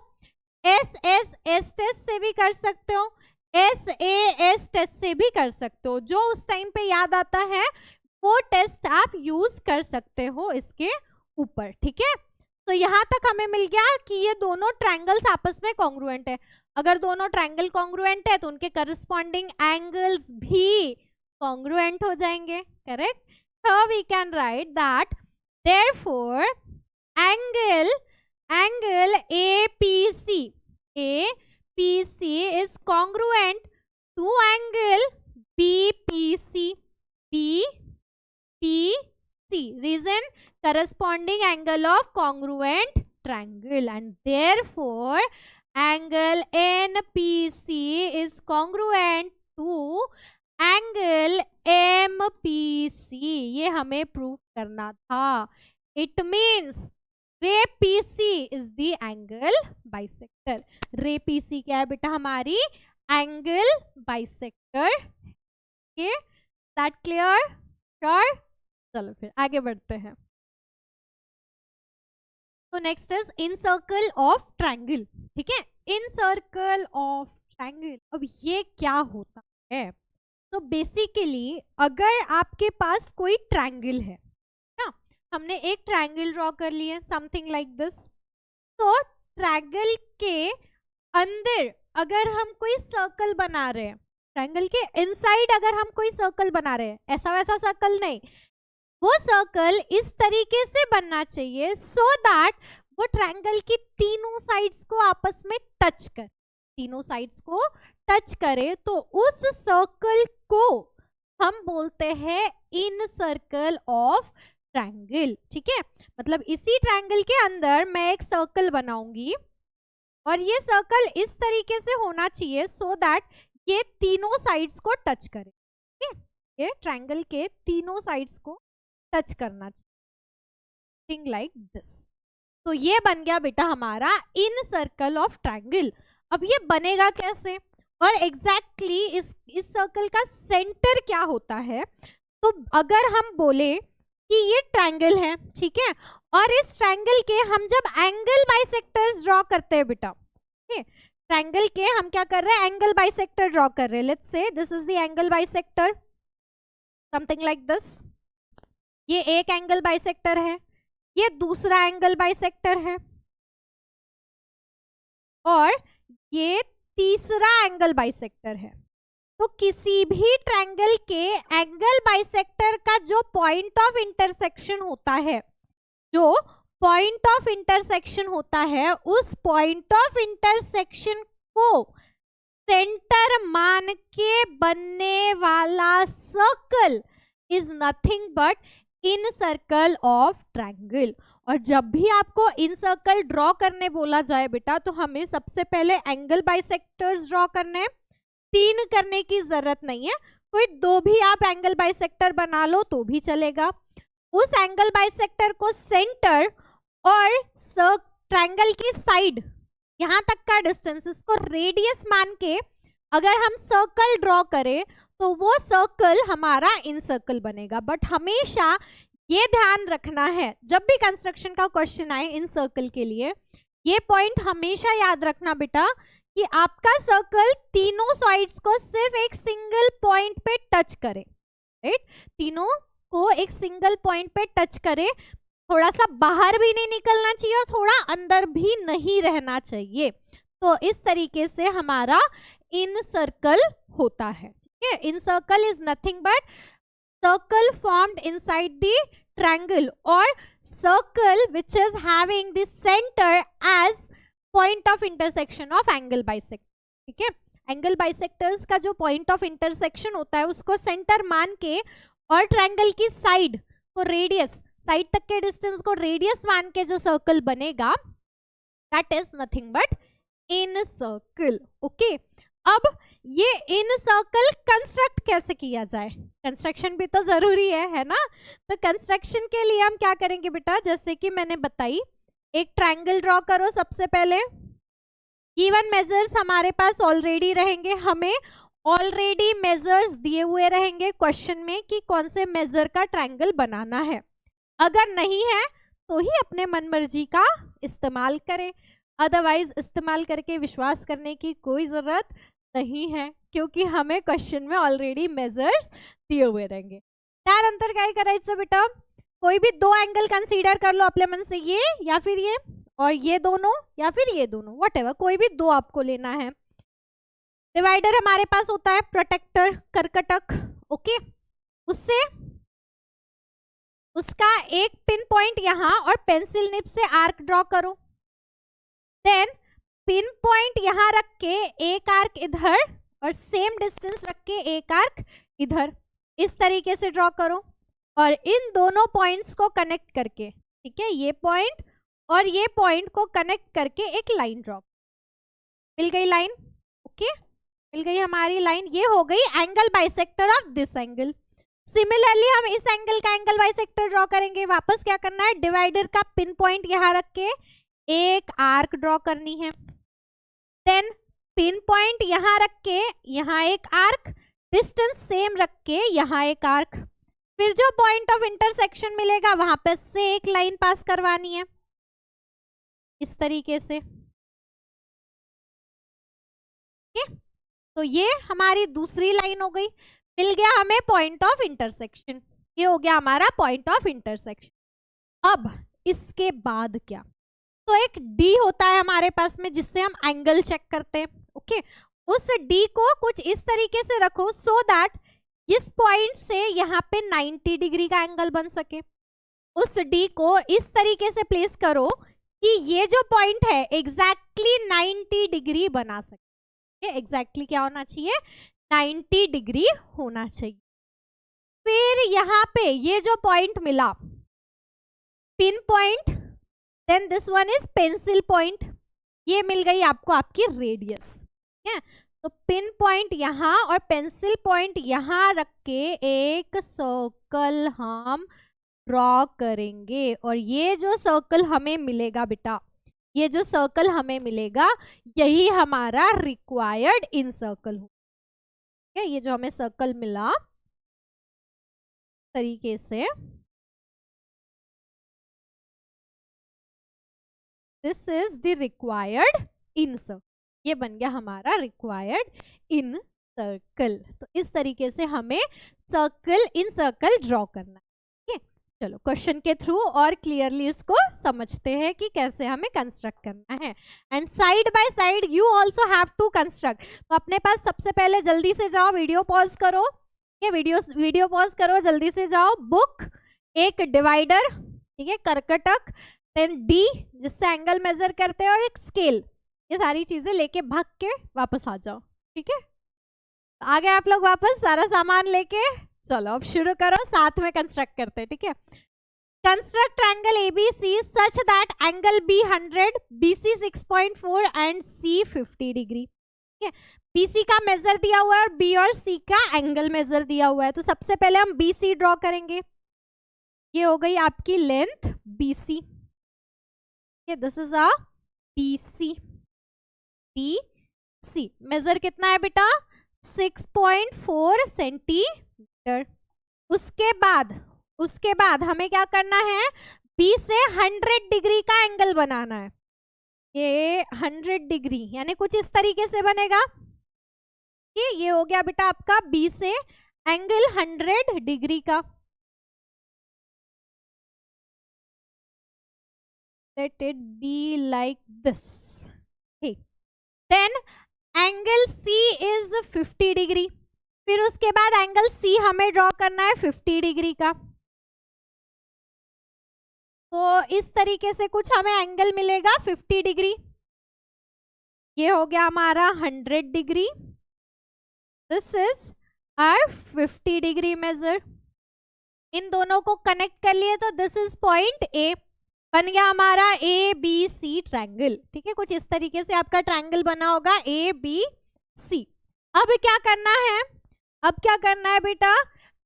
SSS टेस्ट से भी कर सकते हो, SAS टेस्ट से भी कर सकते हो. जो उस टाइम पे याद आता है वो टेस्ट आप यूज कर सकते हो इसके ऊपर. ठीक है, तो यहाँ तक हमें मिल गया कि ये दोनों ट्रायंगल्स आपस में कॉन्ग्रुएंट है. अगर दोनों ट्रायंगल कॉन्ग्रुएंट है तो उनके करस्पॉन्डिंग एंगल्स भी कॉन्ग्रुएंट हो जाएंगे. Correct. Here we can write that therefore angle APC is congruent to angle BPC. Reason, corresponding angle of congruent triangle, and therefore angle NPC is congruent to angle MPC. ये हमें prove करना था. It means रे PC is the angle bisector. रे PC क्या है बेटा? हमारी angle bisector. Okay, that clear? Sure. चलो फिर आगे बढ़ते हैं. तो next is in circle of triangle. ठीक है, इन सर्कल ऑफ ट्रायंगल. अब ये क्या होता है? तो बेसिकली अगर आपके पास कोई ट्रायंगल है ना, हमने एक ट्रायंगल ड्रॉ कर लिया, समथिंग लाइक दिस। तो ट्रायंगल के अंदर अगर हम कोई सर्कल बना रहे हैं, ट्रायंगल के इनसाइड अगर हम कोई सर्कल बना रहे हैं, ऐसा वैसा सर्कल नहीं, वो सर्कल इस तरीके से बनना चाहिए सो दैट वो ट्रायंगल की तीनों साइड्स को आपस में टच कर, तीनों साइड्स को टच करे, तो उस सर्कल को हम बोलते हैं इन सर्कल ऑफ ट्रायंगल। ठीक है, मतलब इसी ट्रायंगल के अंदर मैं एक सर्कल बनाऊंगी और ये सर्कल इस तरीके से होना चाहिए सो दैट ये तीनों साइड्स को टच करे। ठीक है, ये ट्रायंगल के तीनों साइड्स को टच करना चाहिए, थिंग लाइक दिस। तो ये बन गया बेटा हमारा इन सर्कल ऑफ ट्रायंगल। अब ये बनेगा कैसे और एग्जैक्टली इस सर्कल का सेंटर क्या होता है? तो अगर हम बोले कि ये ट्रायंगल है, ठीक है, और इस ट्रायंगल के हम जब एंगल बाइसेक्टर्स ड्रॉ करते हैं बेटा, ट्रायंगल के हम क्या कर रहे हैं? एंगल बाइसेक्टर ड्रॉ कर रहे हैं। Let's say this is the angle bisector, something like this. ये एक एंगल बाइसेक्टर है, ये दूसरा एंगल बाइसेक्टर है, और ये तीसरा एंगल बाइसेक्टर है। तो किसी भी ट्रायंगल के एंगल बाइसेक्टर का जो पॉइंट ऑफ इंटरसेक्शन होता है, जो पॉइंट ऑफ इंटरसेक्शन होता है, उस पॉइंट ऑफ इंटरसेक्शन को सेंटर मान के बनने वाला circle is nothing but in circle of triangle. और जब भी आपको इन सर्कल ड्रॉ करने बोला जाए बेटा, तो हमें सबसे पहले एंगल बाइसेक्टर्स ड्रॉ करने हैं। 3 करने की जरूरत नहीं है, कोई 2 भी आप एंगल बाइसेक्टर बना लो तो भी चलेगा। उस एंगल बाइसेक्टर को सेंटर और ट्रायंगल की साइड यहाँ तक का डिस्टेंस, इसको रेडियस मान के अगर हम सर्कल ड्रॉ करें तो वो सर्कल हमारा इन सर्कल बनेगा। बट हमेशा ये ध्यान रखना है, जब भी कंस्ट्रक्शन का क्वेश्चन आए इन सर्कल के लिए, ये पॉइंट हमेशा याद रखना बेटा कि आपका सर्कल तीनों साइड्स को सिर्फ एक सिंगल पॉइंट पे टच करे, राइट? तीनों को एक सिंगल पॉइंट पे टच करे, थोड़ा सा बाहर भी नहीं निकलना चाहिए और थोड़ा अंदर भी नहीं रहना चाहिए। तो इस तरीके से हमारा इन सर्कल होता है। ठीक है, in circle is nothing but circle formed inside the triangle और circle which is having the centre as point of intersection of angle bisector. ठीक है, एंगल बाइसेक्टर्स का जो पॉइंट ऑफ इंटरसेक्शन होता है उसको सेंटर मान के और ट्रायंगल की साइड को रेडियस, साइड तक के डिस्टेंस को रेडियस मान के जो सर्कल बनेगा, that is nothing but in circle. Okay, अब ये इन सर्कल कंस्ट्रक्ट कैसे किया जाए? कंस्ट्रक्शन भी तो जरूरी है ना? तो कंस्ट्रक्शन के लिए हम क्या करेंगे बेटा, जैसे कि मैंने बताई, एक ट्रायंगल ड्रॉ करो। सबसे पहले गिवन मेजर्स हमारे पास ऑलरेडी रहेंगे, हमें ऑलरेडी मेजर्स दिए हुए रहेंगे क्वेश्चन में कि कौन से मेजर का ट्रायंगल बनाना है। अगर नहीं है तो ही अपने मनमर्जी का इस्तेमाल करें, अदरवाइज इस्तेमाल करके विश्वास करने की कोई जरूरत नहीं है, क्योंकि हमें क्वेश्चन में ऑलरेडी मेजर्स दिए हुए रहेंगे। त्यानंतर काय करायचं बेटा, कोई भी 2 एंगल कंसीडर कर लो अपने मन से, ये या फिर ये, और ये दोनों या फिर ये दोनों, व्हाटएवर, कोई भी 2 आपको लेना है। डिवाइडर हमारे पास होता है प्रोटेक्टर, कर्कटक। ओके, उससे उसका एक पिन पॉइंट यहाँ और पेंसिल निब से आर्क ड्रॉ करो। देन पिन पॉइंट यहाँ रख के एक आर्क इधर और सेम डिस्टेंस रख के एक आर्क इधर, इस तरीके से ड्रॉ करो और इन दोनों पॉइंट्स को कनेक्ट करके, ठीक है, ये पॉइंट और ये पॉइंट को कनेक्ट करके एक लाइन ड्रॉ। मिल गई लाइन? ओके, मिल गई हमारी लाइन। ये हो गई angle bisector of this angle. Similarly हम इस एंगल का एंगल बाइसेक्टर ड्रॉ करेंगे। वापस क्या करना है, डिवाइडर का पिन पॉइंट यहाँ रख के एक आर्क ड्रॉ करनी है। देन पिन पॉइंट यहाँ रख के यहाँ एक आर्क, डिस्टेंस सेम रख के यहाँ एक आर्क, फिर जो पॉइंट ऑफ इंटरसेक्शन मिलेगा वहां पे से एक लाइन पास करवानी है इस तरीके से। ओके, तो ये हमारी दूसरी लाइन हो गई। मिल गया हमें पॉइंट ऑफ इंटरसेक्शन, ये हो गया हमारा पॉइंट ऑफ इंटरसेक्शन। अब इसके बाद क्या, तो एक डी होता है हमारे पास में जिससे हम एंगल चेक करते हैं। ओके, उस डी को कुछ इस तरीके से रखो सो दैट इस पॉइंट से यहाँ पे 90 डिग्री का एंगल बन सके। उस डी को इस तरीके से प्लेस करो कि ये जो पॉइंट है एग्जैक्टली 90 डिग्री बना सके। एग्जैक्टली क्या होना चाहिए, 90 डिग्री होना चाहिए। फिर यहाँ पे ये जो पॉइंट मिला pin point, then this one is pencil point, ये मिल गई आपको आपकी रेडियस। ठीक है, तो पिन पॉइंट यहाँ और पेंसिल पॉइंट यहाँ रख के एक सर्कल हम ड्रॉ करेंगे। और ये जो सर्कल हमें मिलेगा बेटा, ये जो सर्कल हमें मिलेगा यही हमारा रिक्वायर्ड इन सर्कल हो। ठीक है, ये जो हमें सर्कल मिला तरीके से, this is the required in circle, ये बन गया हमारा रिक्वायर्ड इन सर्कल। तो इस तरीके से हमें सर्कल इन सर्कल ड्रॉ करना है। ठीक है, चलो क्वेश्चन के थ्रू और क्लियरली इसको समझते हैं कि कैसे हमें कंस्ट्रक्ट करना है। And side by side you also have to construct. तो अपने पास सबसे पहले जल्दी से जाओ, वीडियो पॉज करो, ये वीडियो पॉज करो, जल्दी से जाओ, बुक, एक डिवाइडर, ठीक है, कर्कटक, देन डी जिससे एंगल मेजर करते हैं, और एक स्केल, ये सारी चीजें लेके भाग के वापस आ जाओ। ठीक है, आ गए आप लोग वापस सारा सामान लेके, चलो अब शुरू करो, साथ में कंस्ट्रक्ट करते हैं। ठीक है, construct triangle ABC such that angle B 100, BC 6.4 and C 50 degree. ठीक है, बीसी का मेजर दिया हुआ है और बी और सी का एंगल मेजर दिया हुआ है। तो सबसे पहले हम बीसी ड्रॉ करेंगे, ये हो गई आपकी length BC. This is a BC, BC measure कितना है बेटा, 6.4 सेंटीमीटर। उसके बाद हमें क्या करना है, B से 100 डिग्री का एंगल बनाना है। ये 100 डिग्री यानी कुछ इस तरीके से बनेगा कि ये हो गया बेटा आपका B से एंगल 100 डिग्री का। Let it be like this. Hey. Then angle C is 50 degree. फिर उसके बाद एंगल C हमें ड्रॉ करना है 50 डिग्री का। तो इस तरीके से कुछ हमें एंगल मिलेगा 50 डिग्री। ये हो गया हमारा 100 degree, this is our 50 degree measure. इन दोनों को कनेक्ट कर लिए तो दिस इज पॉइंट A, बन गया हमारा ABC ट्रायंगल। ठीक है, कुछ इस तरीके से आपका ट्रायंगल बना होगा ABC। अब क्या करना है, बेटा,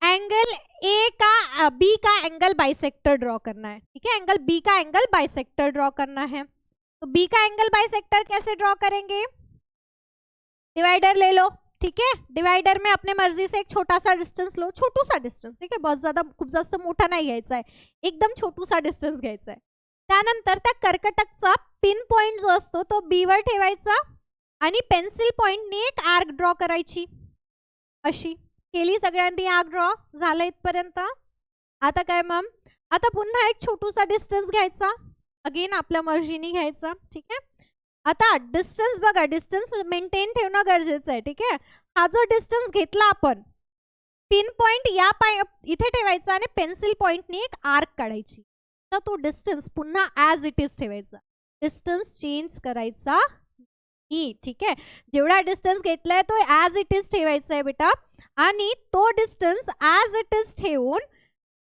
एंगल A का B का एंगल बाइसेक्टर ड्रॉ करना है। ठीक है, एंगल B का एंगल बाइसेक्टर ड्रॉ करना है। तो B का एंगल बाइसेक्टर कैसे ड्रॉ करेंगे, डिवाइडर ले लो। ठीक है, डिवाइडर में अपने मर्जी से एक छोटा सा डिस्टेंस लो, छोटू सा डिस्टेंस। ठीक है, बहुत ज्यादा खूप जास्त मोठा नाही घ्यायचा आहे, एकदम छोटू सा डिस्टेंस घ्यायचा आहे। त्यानंतर त्या कर्कटकचा पिन पॉइंट जो असतो तो बी वर ठेवायचा आणि पेन्सिल पॉइंटने एक आर्क ड्रॉ करायची। अशी केली सगळ्यांनी आर्क ड्रॉ, झालं इथपर्यंत। आता काय मग, आता पुन्हा एक छोटूसा डिस्टन्स घ्यायचा, अगेन आपल्या मर्जीने घ्यायचा। ठीक आहे, आता डिस्टन्स बघा, डिस्टन्स मेंटेन ठेवणं गरजेचं आहे। ठीक आहे, हा जो डिस्टन्स घेतला आपण, पिन पॉइंट या इथे ठेवायचा आणि पेन्सिल पॉइंटने एक आर्क काढायची। तर तो डिस्टन्स पुन्हा ॲज इट इज ठेवायचा, डिस्टन्स चेंज करायचा नाही। ठीक आहे, जेवढा डिस्टन्स घेतलाय तो ॲज इट इज ठेवायचा आहे बेटा, आणि तो डिस्टन्स ॲज इट इज ठेवून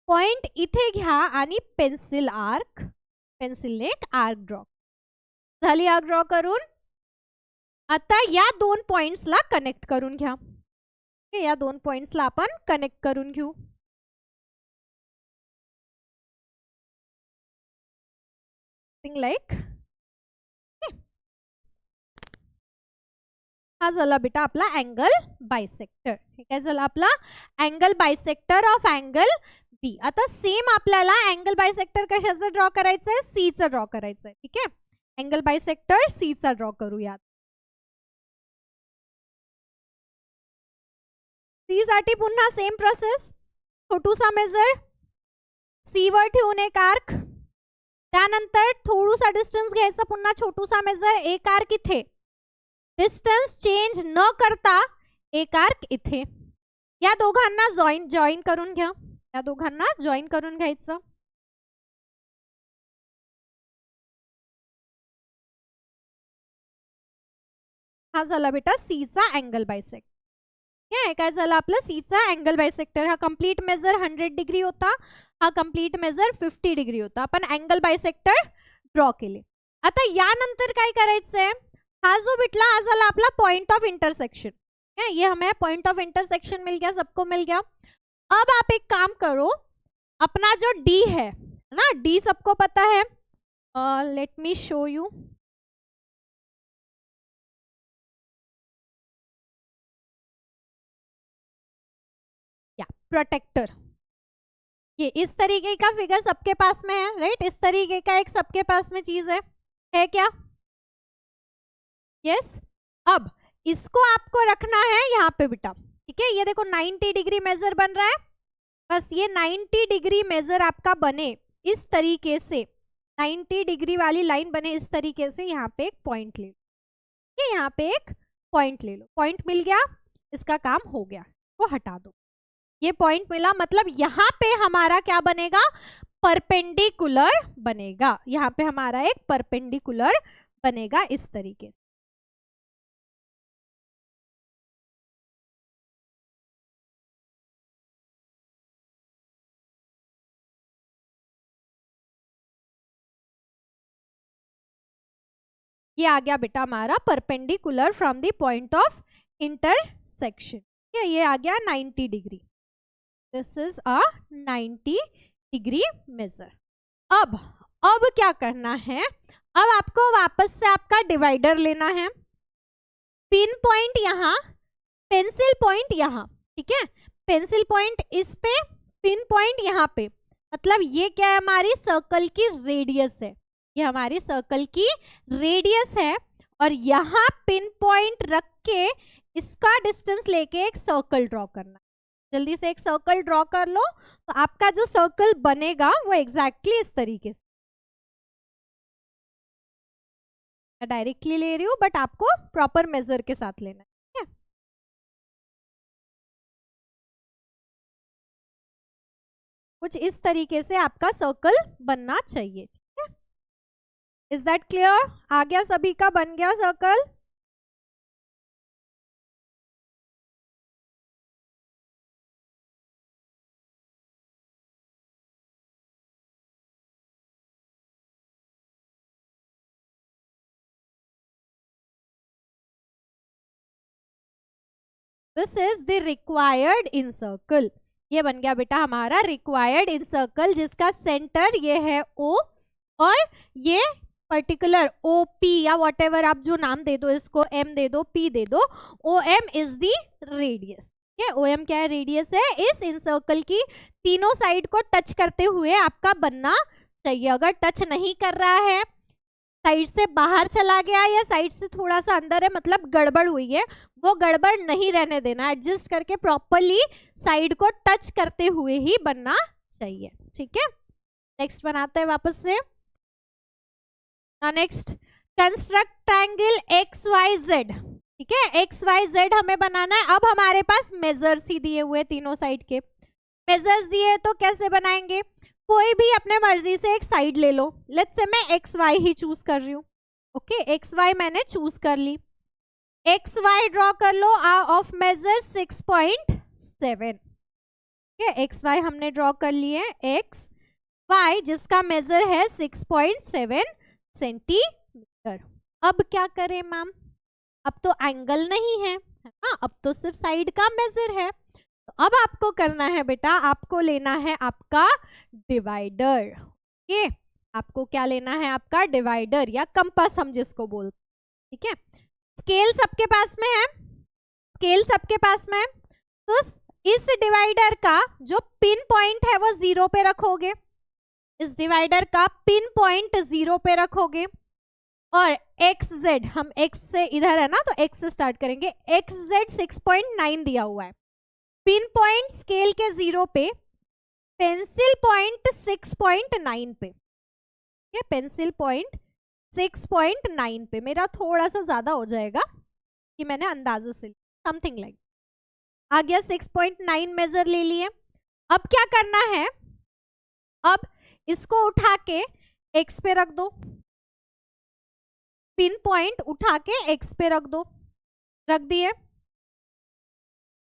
पॉइंट इथे घ्या आणि पेन्सिलने एक आर्क ड्रॉ। झाली आर्क ड्रॉ करून, आता या दोन पॉइंट्सला कनेक्ट करून घ्या। या दोन पॉइंट्सला आपण कनेक्ट करून घेऊ। लाईक हा झाला बेटा आपला अँगल बायसेक्टर। हे काय झालं आपला angle bisector of angle B. आता सेम आपल्याला अँगल बायसेक्टर कशाचं ड्रॉ करायचंय, सी चं ड्रॉ करायचंय। ठीक आहे, अँगल बायसेक्टर सी चा ड्रॉ करूयात। सी साठी पुन्हा सेम प्रोसेस, छोटूसा मेजर, सी वर ठेवून एक आर्क, त्यानंतर थोडंसं डिस्टन्स घ्यायचं, पुन्हा छोटूसा मेजर, एक आर्क इथे, डिस्टन्स चेंज न करता एक आर्क इथे. या दोघांना जॉईन करून घ्या, या दोघांना जॉईन करून घ्यायचं. हा झाला बेटा सी चा अँगल बायसेक्ट. काय झालं आपलं सी चा अँगल बायसेक्टर. हा कंप्लीट मेजर 100 डिग्री होता, हा कंप्लीट मेजर 50 डिग्री होता. आपण अँगल बायसेक्टर ड्रॉ केले. आता यानंतर काय करायचंय, हा जो बिटला हा झाला आपला पॉइंट ऑफ इंटरसेक्शन. ये हमें पॉइंट ऑफ इंटरसेक्शन मिल गया, सबको मिल गया. अब आप एक काम करो, अपना जो डी है ना, डी सबको पता है, let me show you. Protractor, ये इस तरीके का फिगर सबके पास में है, राइट. इस तरीके का एक सबके पास में चीज है क्या? यस. अब इसको आपको रखना है यहाँ पे बेटा, ठीक है. ये देखो 90 डिग्री मेजर बन रहा है, बस ये 90 डिग्री मेजर आपका बने इस तरीके से, 90 डिग्री वाली लाइन बने इस तरीके से. यहाँ पे एक पॉइंट ले लो, यहाँ पे एक पॉइंट ले लो. पॉइंट मिल गया, इसका काम हो गया, वो हटा दो. ये पॉइंट मिला, मतलब यहाँ पे हमारा क्या बनेगा, परपेंडिकुलर बनेगा. यहाँ पे हमारा एक परपेंडिकुलर बनेगा इस तरीके से. ये आ गया बेटा हमारा perpendicular from the point of intersection. ये आ गया 90 degree. This is a 90 degree measure. अब क्या करना है, अब आपको वापस से आपका डिवाइडर लेना है. पिन पॉइंट यहाँ, पेंसिल पॉइंट यहाँ, ठीक है. पेंसिल पॉइंट इस पे, पिन पॉइंट यहाँ पे, मतलब ये क्या है, हमारी सर्कल की रेडियस है. ये हमारी सर्कल की रेडियस है, और यहाँ पिन पॉइंट रख के इसका डिस्टेंस लेके एक सर्कल ड्रॉ करना. जल्दी से एक सर्कल ड्रॉ कर लो, तो आपका जो सर्कल बनेगा वो एग्जैक्टली इस तरीके से. मैं डायरेक्टली ले रही हूँ, बट आपको प्रॉपर मेजर के साथ लेना है. कुछ इस तरीके से आपका सर्कल बनना चाहिए, ठीक है. Is that clear? आ गया, सभी का बन गया circle. This is the required in circle. ये बन गया बेटा हमारा रिक्वायर्ड इन सर्कल, जिसका सेंटर ये है O, और ये पर्टिकुलर OP या वॉट एवर आप जो नाम दे दो इसको, M दे दो, P दे दो. OM is the radius. OM क्या है, रेडियस है. इस इन सर्कल की तीनों साइड को टच करते हुए आपका बनना चाहिए. अगर टच नहीं कर रहा है, साइड से बाहर चला गया या साइड से थोड़ा सा अंदर है, मतलब गड़बड़ हुई है, वो गड़बड़ नहीं रहने देना. एडजस्ट करके प्रॉपरली साइड को टच करते हुए ही बनना चाहिए, ठीक है. नेक्स्ट बनाते हैं वापस से. नेक्स्ट, कंस्ट्रक्ट ट्रायंगल XYZ, ठीक है. XYZ हमें बनाना है. अब हमारे पास मेजर्स ही दिए हुए, तीनों साइड के मेजर्स दिए, तो कैसे बनाएंगे, कोई भी अपने मर्जी से एक साइड ले लो. लेट्स से मैं XY ही चूज कर रही हूँ. ओके, XY मैंने चूज कर ली. XY ड्रॉ कर लो ऑफ मेजर 6.7. XY हमने ड्रॉ कर लिए. XY जिसका मेजर है 6.7 सेंटीमीटर. अब क्या करें मैम, अब तो एंगल नहीं है ना, अब तो सिर्फ साइड का मेजर है. तो अब आपको करना है बेटा, आपको लेना है आपका डिवाइडर. ओके, आपको क्या लेना है, आपका डिवाइडर या कंपास हम जिसको बोलते हैं, ठीक है. स्केल सबके पास में है, स्केल सबके पास में है. तो इस डिवाइडर का जो पिन पॉइंट है वो 0 पे रखोगे. इस डिवाइडर का पिन पॉइंट 0 पे रखोगे, और XZ, हम X से इधर है ना, तो X से स्टार्ट करेंगे. XZ 6.9 दिया हुआ है. पिन पॉइंट स्केल के 0 पे, पेंसिल पॉइंट 6.9 पे. ये पेंसिल पॉइंट 6.9 पे, मेरा थोड़ा सा ज्यादा हो जाएगा कि मैंने अंदाजे से समथिंग लाइक आ गया 6.9 मेजर ले लिए। अब क्या करना है, अब इसको उठा के x पे रख दो, पिन पॉइंट उठा के x पे रख दो, रख दिए।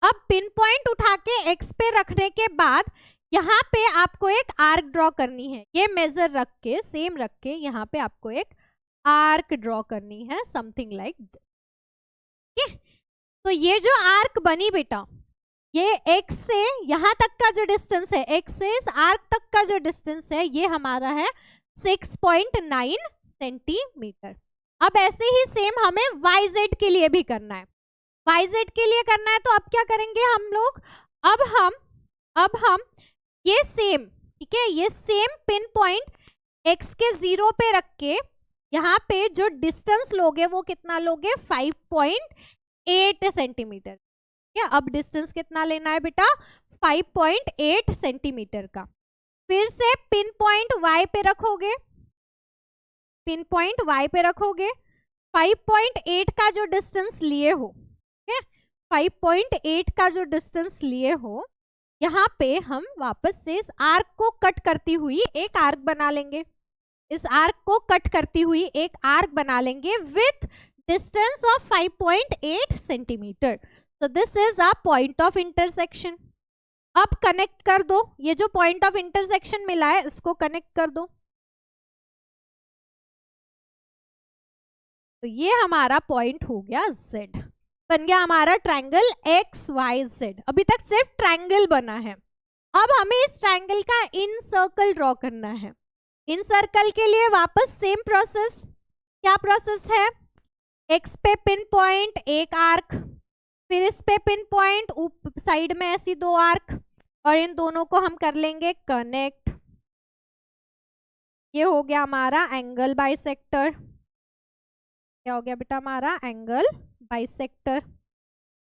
अब पिन पॉइंट उठा के x पे रखने के बाद यहाँ पे आपको एक आर्क ड्रॉ करनी है, ये मेजर रख के सेम रख के यहाँ पे आपको एक आर्क ड्रॉ करनी है, समथिंग लाइक दिस। तो ये जो आर्क बनी बेटा, ये x से यहाँ तक का जो डिस्टेंस है, x से इस आर्क तक का जो डिस्टेंस है, ये हमारा है 6.9 सेंटीमीटर। अब ऐसे ही सेम हमें yz के लिए भी करना है, yz के लिए करना है। तो अब क्या करेंगे हम लोग, अब हम ये सेम, ठीक है, ये सेम पिन पॉइंट x के 0 पे रख के यहाँ पे जो डिस्टेंस लोगे वो कितना लोगे, 5.8 सेंटीमीटर। ठीक है, अब डिस्टेंस कितना लेना है बेटा, 5.8 सेंटीमीटर का। फिर से पिन पॉइंट y पे रखोगे, पिन पॉइंट y पे रखोगे, 5.8 का जो डिस्टेंस लिए हो, ठीक है, 5.8 का जो डिस्टेंस लिए हो, यहाँ पे हम वापस से इस आर्क को कट करती हुई एक आर्क बना लेंगे, इस आर्क को कट करती हुई एक आर्क बना लेंगे विथ डिस्टेंस ऑफ 5.8 सेंटीमीटर। तो this is a point of intersection. अब कनेक्ट कर दो, ये जो पॉइंट ऑफ इंटरसेक्शन मिला है इसको कनेक्ट कर दो। तो ये हमारा पॉइंट हो गया Z, बन गया हमारा ट्रायंगल XYZ। अभी तक सिर्फ ट्रायंगल बना है, अब हमें इस ट्रायंगल का इन सर्कल ड्रॉ करना है। इन सर्कल के लिए वापस सेम प्रोसेस, क्या प्रोसेस है, x पे पिन पॉइंट एक आर्क, फिर इस पे पिन पॉइंट साइड में ऐसी दो आर्क, और इन दोनों को हम कर लेंगे कनेक्ट। ये हो गया हमारा एंगल बाइसेक्टर। क्या हो गया बेटा हमारा एंगल बाइसेक्टर।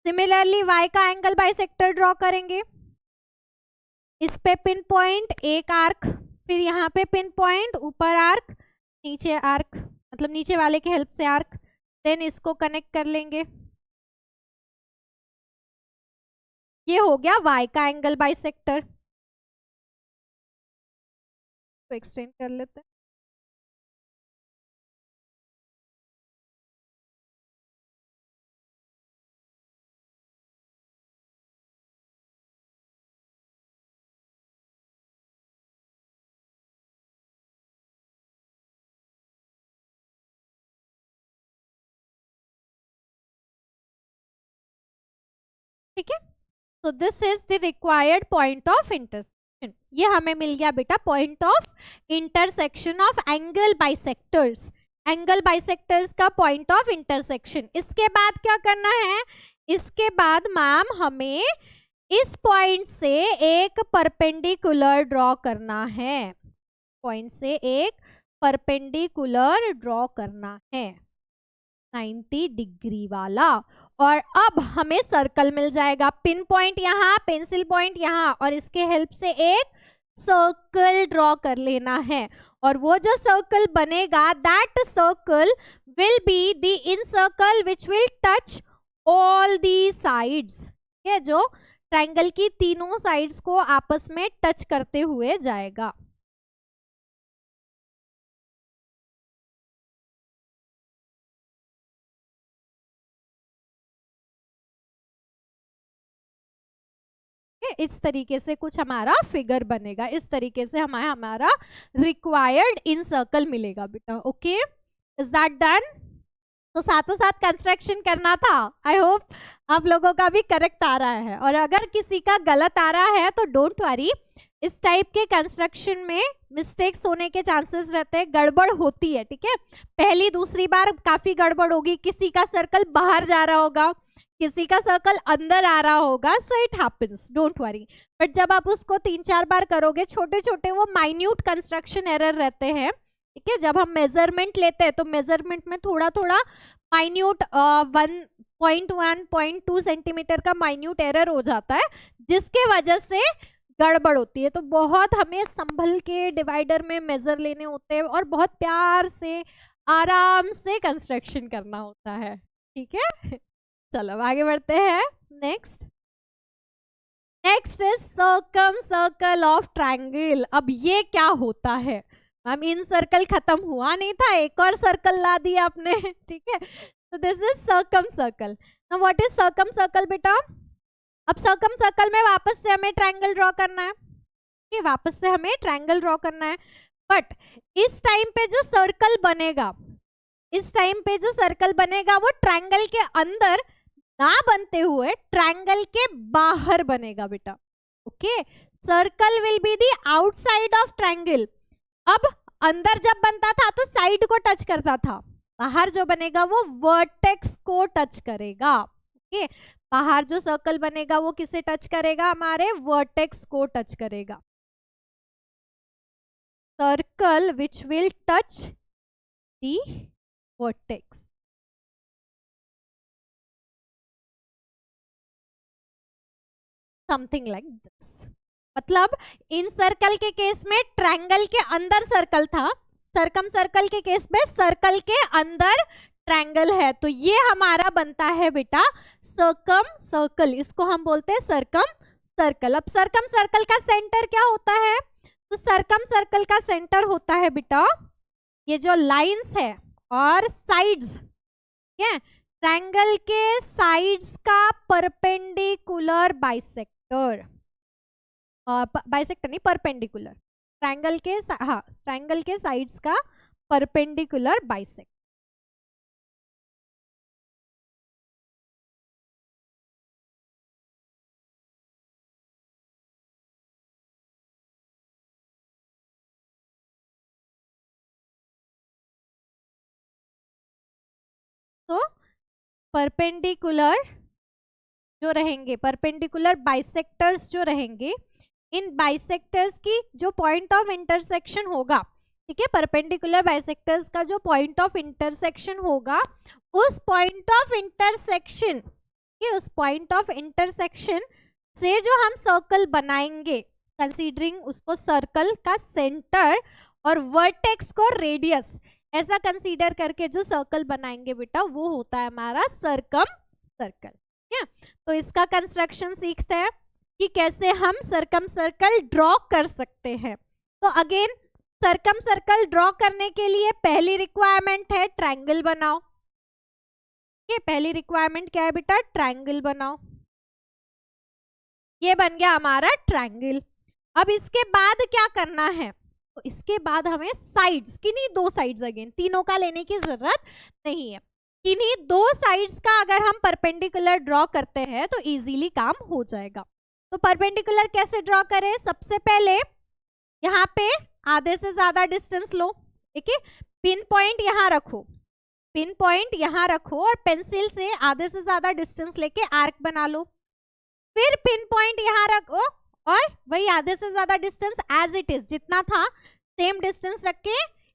सिमिलरली y का एंगल बाइसेक्टर ड्रॉ करेंगे, इस पे पिन पॉइंट एक आर्क, फिर यहाँ पे पिन पॉइंट ऊपर आर्क, नीचे आर्क, मतलब नीचे वाले की हेल्प से आर्क, देन इसको कनेक्ट कर लेंगे। ये हो गया y का एंगल बाइसेक्टर। तो एक्सटेंड कर लेते हैं। ठीक है, तो this is the required point of intersection. ये हमें मिल गया बेटा point of intersection of angle bisectors, angle bisectors का पॉइंट ऑफ इंटरसेक्शन। इसके बाद क्या करना है, इसके बाद मैम हमें इस पॉइंट से एक परपेंडिकुलर ड्रॉ करना है, पॉइंट से एक परपेंडिकुलर ड्रॉ करना है 90 डिग्री वाला। और अब हमें सर्कल मिल जाएगा, पिन पॉइंट यहाँ, पेंसिल पॉइंट यहाँ, और इसके हेल्प से एक सर्कल ड्रॉ कर लेना है। और वो जो सर्कल बनेगा, that circle will be the in circle which will touch all the sides. ये जो ट्रायंगल की तीनों साइड्स को आपस में टच करते हुए जाएगा। इस तरीके से कुछ हमारा फिगर बनेगा, इस तरीके से हमारा रिक्वायर्ड इन सर्कल मिलेगा बेटा। Okay, is that done? तो साथों साथ कंस्ट्रक्शन करना था। आई होप आप लोगों का भी करेक्ट आ रहा है, और अगर किसी का गलत आ रहा है तो डोंट वरी, इस टाइप के कंस्ट्रक्शन में मिस्टेक्स होने के चांसेस रहते हैं, गड़बड़ होती है। ठीक है, पहली दूसरी बार काफी गड़बड़ होगी, किसी का सर्कल बाहर जा रहा होगा, किसी का सर्कल अंदर आ रहा होगा, so it happens, don't worry. But जब आप उसको 3-4 बार करोगे, छोटे छोटे वो माइन्यूट कंस्ट्रक्शन एरर रहते हैं। ठीक है, जब हम मेजरमेंट लेते हैं तो मेजरमेंट में थोड़ा थोड़ा माइन्यूट 1.1, 0.2 सेंटीमीटर का माइन्यूट एरर हो जाता है, जिसके वजह से गड़बड़ होती है, तो बहुत हमें संभल के डिवाइडर में मेजर लेने होते हैं और बहुत प्यार से आराम से कंस्ट्रक्शन करना होता है, ठीक है। चलो अब आगे बढ़ते हैं। Next is circum circle of triangle. अब ये क्या होता है मैम, इन सर्कल खत्म हुआ नहीं था, एक और सर्कल ला दिया आपने, ठीक है। तो this is circum circle. Now what is circum circle बेटा? अब सर्कम सर्कल में वापस से हमें ट्रायंगल ड्रॉ करना है, कि वापस से हमें ट्रायंगल ड्रॉ करना है। बट इस टाइम पे जो सर्कल बनेगा, इस टाइम पे जो सर्कल बनेगा वो ट्रायंगल के अंदर ना बनते हुए ट्रायंगल के बाहर बनेगा बेटा, okay. Circle will be the outside of triangle. अब अंदर जब बनता था तो साइड को टच करता था, बाहर जो बनेगा वो वर्टेक्स को टच करेगा, ओके। बाहर जो सर्कल बनेगा वो किसे टच करेगा? हमारे वर्टेक्स को टच करेगा। Circle which will touch the vertex. Something like this. मतलब इन सर्कल के केस में ट्रायंगल के अंदर सर्कल था, सर्कम सर्कल के केस में सर्कल के अंदर ट्रायंगल है, तो ये हमारा बनता है बेटा सर्कम सर्कल। इसको हम बोलते हैं सर्कम सर्कल। अब सर्कम सर्कल का सेंटर क्या होता है? तो सर्कम सर्कल का सेंटर होता है बेटा ये जो लाइंस है और साइड्स, ठीक है, ट्रायंगल के साइड्स का परपेंडिकुलर बाइसेक्टर, बाइसेक्टर नहीं परपेंडिकुलर, ट्रायंगल के हाँ ट्रायंगल के साइड्स का परपेंडिकुलर बाइसेक्टर। तो परपेंडिकुलर जो रहेंगे, परपेंडिकुलर बाइसेक्टर्स जो रहेंगे, इन बाइसेक्टर्स की जो पॉइंट ऑफ इंटरसेक्शन होगा, ठीक है, परपेंडिकुलर बाइसेक्टर्स का जो पॉइंट ऑफ इंटरसेक्शन होगा, उस पॉइंट ऑफ इंटरसेक्शन, उस पॉइंट ऑफ इंटरसेक्शन से जो हम सर्कल बनाएंगे, कंसीडरिंग उसको सर्कल का सेंटर और वर्टेक्स को रेडियस, ऐसा कंसीडर करके जो सर्कल बनाएंगे बेटा वो होता है हमारा सर्कम सर्कल, ठीक है। तो इसका कंस्ट्रक्शन सीखते हैं कि कैसे हम सर्कम सर्कल ड्रॉ कर सकते हैं। तो अगेन सर्कम सर्कल ड्रॉ करने के लिए पहली रिक्वायरमेंट है ट्रायंगल बनाओ, ये पहली रिक्वायरमेंट क्या है बेटा? ट्रायंगल बनाओ। ये बन गया हमारा ट्रायंगल। अब इसके बाद क्या करना है? तो इसके बाद हमें साइड्स, किन्हीं दो साइड्स, अगेन तीनों का लेने की जरूरत नहीं है, किन्हीं दो साइड्स का अगर हम परपेंडिकुलर ड्रॉ करते हैं तो इजीली काम हो जाएगा। तो परपेंडिकुलर कैसे ड्रॉ करें? सबसे पहले यहाँ पे आधे से ज्यादा डिस्टेंस लो, ठीक है, पिन पॉइंट यहाँ रखो, पिन पॉइंट यहाँ रखो और पेंसिल से आधे से ज्यादा डिस्टेंस लेके आर्क बना लो। फिर पिन पॉइंट यहाँ रखो और वही आधे से ज्यादा डिस्टेंस एज इट इज जितना था सेम डिस्टेंस रख के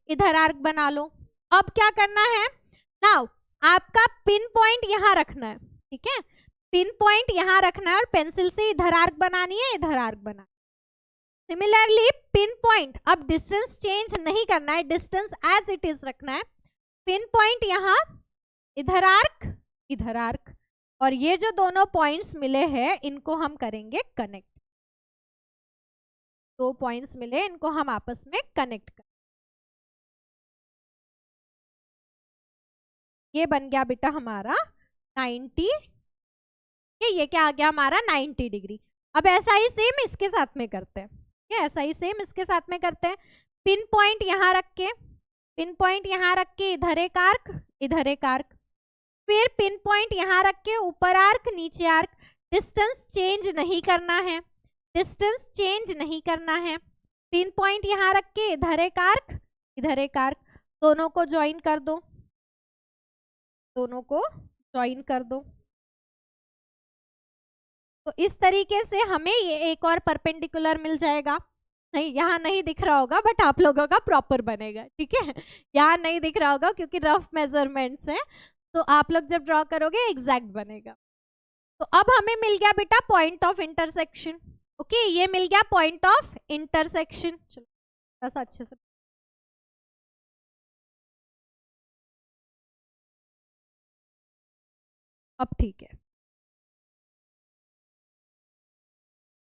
इधर आर्क बना लो। अब क्या करना है? नाउ आपका पिन पॉइंट यहाँ रखना है, ठीक है, पिन पॉइंट यहाँ रखना है और पेंसिल से इधर आर्क बनानी है, इधर आर्क बनाना। सिमिलरली पिन पॉइंट, अब डिस्टेंस चेंज नहीं करना है, डिस्टेंस एज इट इज रखना है। पिन पॉइंट यहाँ, इधर आर्क, इधर आर्क, और ये जो दोनों पॉइंट्स मिले हैं इनको हम करेंगे कनेक्ट। दो पॉइंट्स मिले, इनको हम आपस में कनेक्ट करें। ये बन गया बेटा हमारा 90, ये क्या आ गया हमारा 90 डिग्री। अब ऐसा ही सेम इसके साथ में करते हैं, ऐसा ही सेम इसके साथ में करते हैं। पिन पॉइंट यहाँ रख के, पिन पॉइंट यहाँ रख के इधर एक आर्क, इधर एक आर्क, फिर पिन पॉइंट यहाँ रख के ऊपर आर्क, नीचे आर्क। डिस्टेंस चेंज नहीं करना है, डिस्टेंस चेंज नहीं करना है। पिन पॉइंट यहाँ रख के इधर एक आर्क, इधर एक आर्क, दोनों को ज्वाइन कर दो, दोनों को ज्वाइन कर दो। तो इस तरीके से हमें ये एक और परपेंडिकुलर मिल जाएगा। नहीं, यहाँ नहीं दिख रहा होगा बट आप लोगों का प्रॉपर बनेगा, ठीक है। यहाँ नहीं दिख रहा होगा क्योंकि रफ मेजरमेंट्स हैं, तो आप लोग जब ड्रॉ करोगे एग्जैक्ट बनेगा। तो अब हमें मिल गया बेटा पॉइंट ऑफ इंटरसेक्शन, ओके, ये मिल गया पॉइंट ऑफ इंटरसेक्शन। चलो थोड़ा सा अच्छे से, अब ठीक है,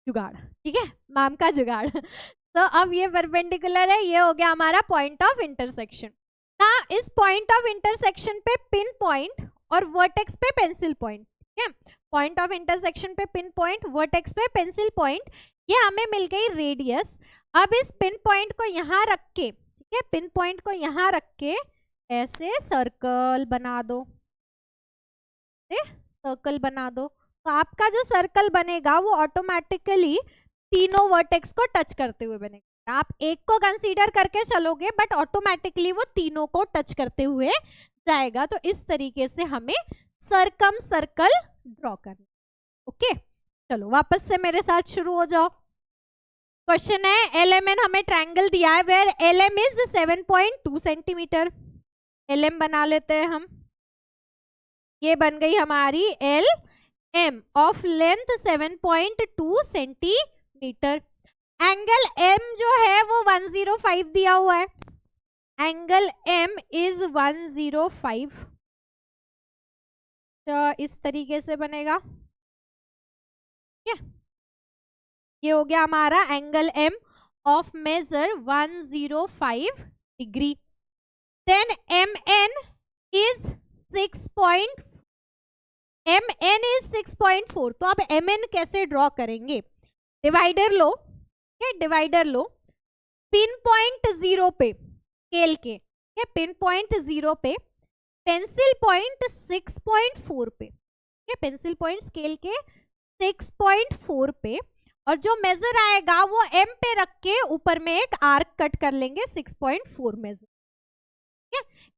जुगाड़, ठीक है, मैम का जुगाड़। तो अब ये परपेंडिकुलर है, ये हो गया हमारा पॉइंट ऑफ इंटरसेक्शन। ना इस पॉइंट ऑफ इंटरसेक्शन पे पिन पॉइंट और वर्टेक्स पे पेंसिल पॉइंट, ठीक है, पॉइंट ऑफ इंटरसेक्शन पे पिन पॉइंट, वर्टेक्स पे पेंसिल पॉइंट, ये हमें मिल गई रेडियस। अब इस पिन पॉइंट को यहाँ रख के, ठीक है, पिन पॉइंट को यहाँ रख के ऐसे सर्कल बना दो, सर्कल बना दो। तो आपका जो सर्कल बनेगा वो ऑटोमेटिकली तीनों वर्टेक्स को टच करते हुए बनेगा। आप एक को कंसीडर करके चलोगे बट ऑटोमेटिकली वो तीनों को टच करते हुए जाएगा। तो इस तरीके से हमें सर्कम सर्कल ड्रॉ करना। ओके, चलो वापस से मेरे साथ शुरू हो जाओ। क्वेश्चन है LMN हमें ट्रायंगल दिया है where LM is 7.2 centimetre. LM बना लेते हैं हम, ये बन गई हमारी LM of length 7.2 centimetre. Angle M जो है वो 105 दिया हुआ है, एंगल M इज 105। तो इस तरीके से बनेगा, ये हो गया हमारा angle M of measure 105 degree. Then MN is 6.4। तो अब MN कैसे ड्रॉ करेंगे? डिवाइडर लो, क्या डिवाइडर लो, पिन पॉइंट 0 पे स्केल के, क्या पिन पॉइंट 0 पे, पेंसिल पॉइंट 6.4 पे, क्या पेंसिल पॉइंट स्केल के 6.4 पे, और जो मेजर आएगा वो M पे रख के ऊपर में एक आर्क कट कर लेंगे 6.4 मेजर।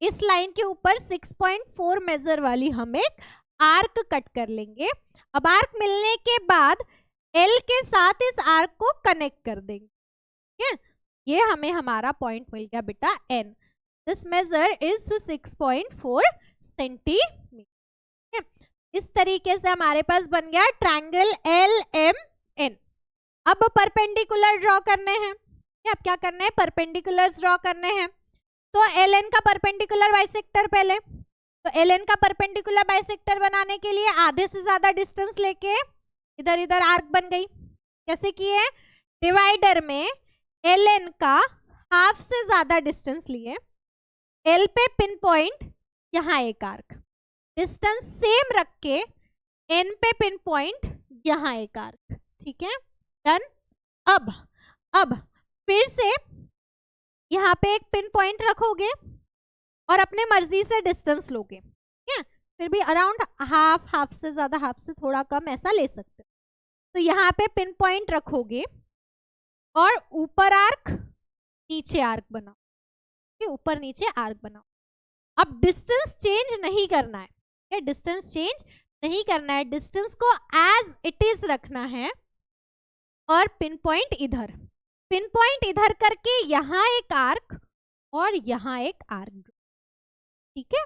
इस लाइन के ऊपर 6.4 मेजर वाली हम एक आर्क कट कर लेंगे। अब आर्क मिलने के बाद L के साथ इस आर्क को कनेक्ट कर देंगे, ठीक है, ये हमें हमारा पॉइंट मिल गया बेटा N। This measure is 6.4 centimetre. इस तरीके से हमारे पास बन गया ट्रायंगल LMN। अब परपेंडिकुलर ड्रॉ करने हैं, अब क्या करना है, परपेंडिकुलर्स ड्रॉ करने हैं। तो LN का परपेंडिकुलर बाइसेक्टर पहले, तो LN का परपेंडिकुलर बाइसेक्टर बनाने के लिए आधे से ज्यादा डिस्टेंस लेके इधर इधर आर्क बन गई। कैसे किए? डिवाइडर में LN का हाफ से ज्यादा डिस्टेंस लिए, L पे पिन पॉइंट, यहाँ एक आर्क, डिस्टेंस सेम रख के N पे पिन पॉइंट, यहाँ एक आर्क, ठीक है, डन। अब फिर से यहाँ पे एक पिन पॉइंट रखोगे और अपने मर्जी से डिस्टेंस लोगे, ठीक है, फिर भी अराउंड हाफ से ज्यादा, हाफ से थोड़ा कम ऐसा ले सकते हो। तो यहाँ पे पिन पॉइंट रखोगे और ऊपर आर्क नीचे आर्क बनाओ, ठीक है, ऊपर नीचे आर्क बनाओ। अब डिस्टेंस चेंज नहीं करना है, ठीक है, डिस्टेंस चेंज नहीं करना है, डिस्टेंस को एज इट इज रखना है। और पिन पॉइंट इधर, पिन पॉइंट इधर करके यहाँ एक आर्क और यहाँ एक आर्क, ठीक है।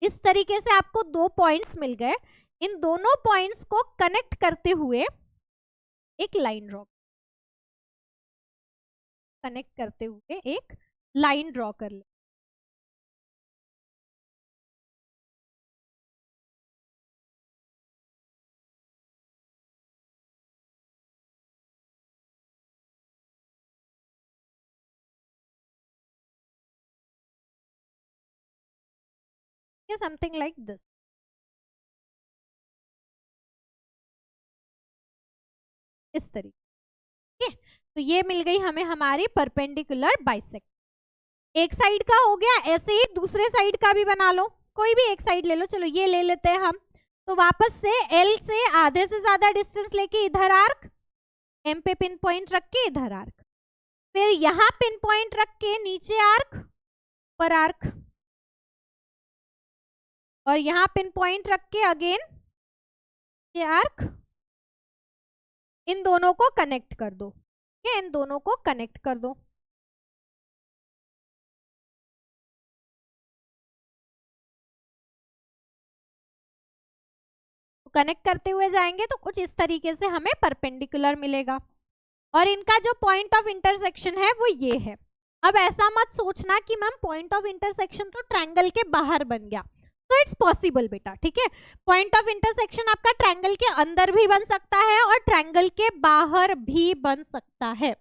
इस तरीके से आपको दो पॉइंट्स मिल गए। इन दोनों पॉइंट्स को कनेक्ट करते हुए एक लाइन ड्रॉ, कनेक्ट करते हुए एक लाइन ड्रॉ कर ले। समथिंग लाइक दिस, इस तरीके, ठीक है। तो ये मिल गई हमें हमारी परपेंडिकुलर बाइसेक्टर। एक साइड का हो गया, ऐसे ही दूसरे साइड का भी बना लो, कोई भी एक साइड ले लो। चलो ये ले लेते हैं हम। तो वापस से L से आधे से ज्यादा डिस्टेंस लेके इधर आर्क, M पे पिन पॉइंट रख के इधर आर्क, फिर यहाँ पिन पॉइंट रख के नीचे आर्क, पर आर्क, और यहाँ पिन पॉइंट रख के अगेन ये आर्क। इन दोनों को कनेक्ट कर दो, ये इन दोनों को कनेक्ट कर दो। कनेक्ट करते हुए जाएंगे तो कुछ इस तरीके से हमें परपेंडिकुलर मिलेगा। और इनका जो पॉइंट ऑफ इंटरसेक्शन है वो ये है। अब ऐसा मत सोचना कि मैम पॉइंट ऑफ इंटरसेक्शन तो ट्रायंगल के बाहर बन गया, तो इट्स पॉसिबल बेटा, ठीक है। पॉइंट ऑफ इंटरसेक्शन आपका ट्रायंगल के अंदर भी बन सकता है और ट्रायंगल के बाहर भी बन सकता है।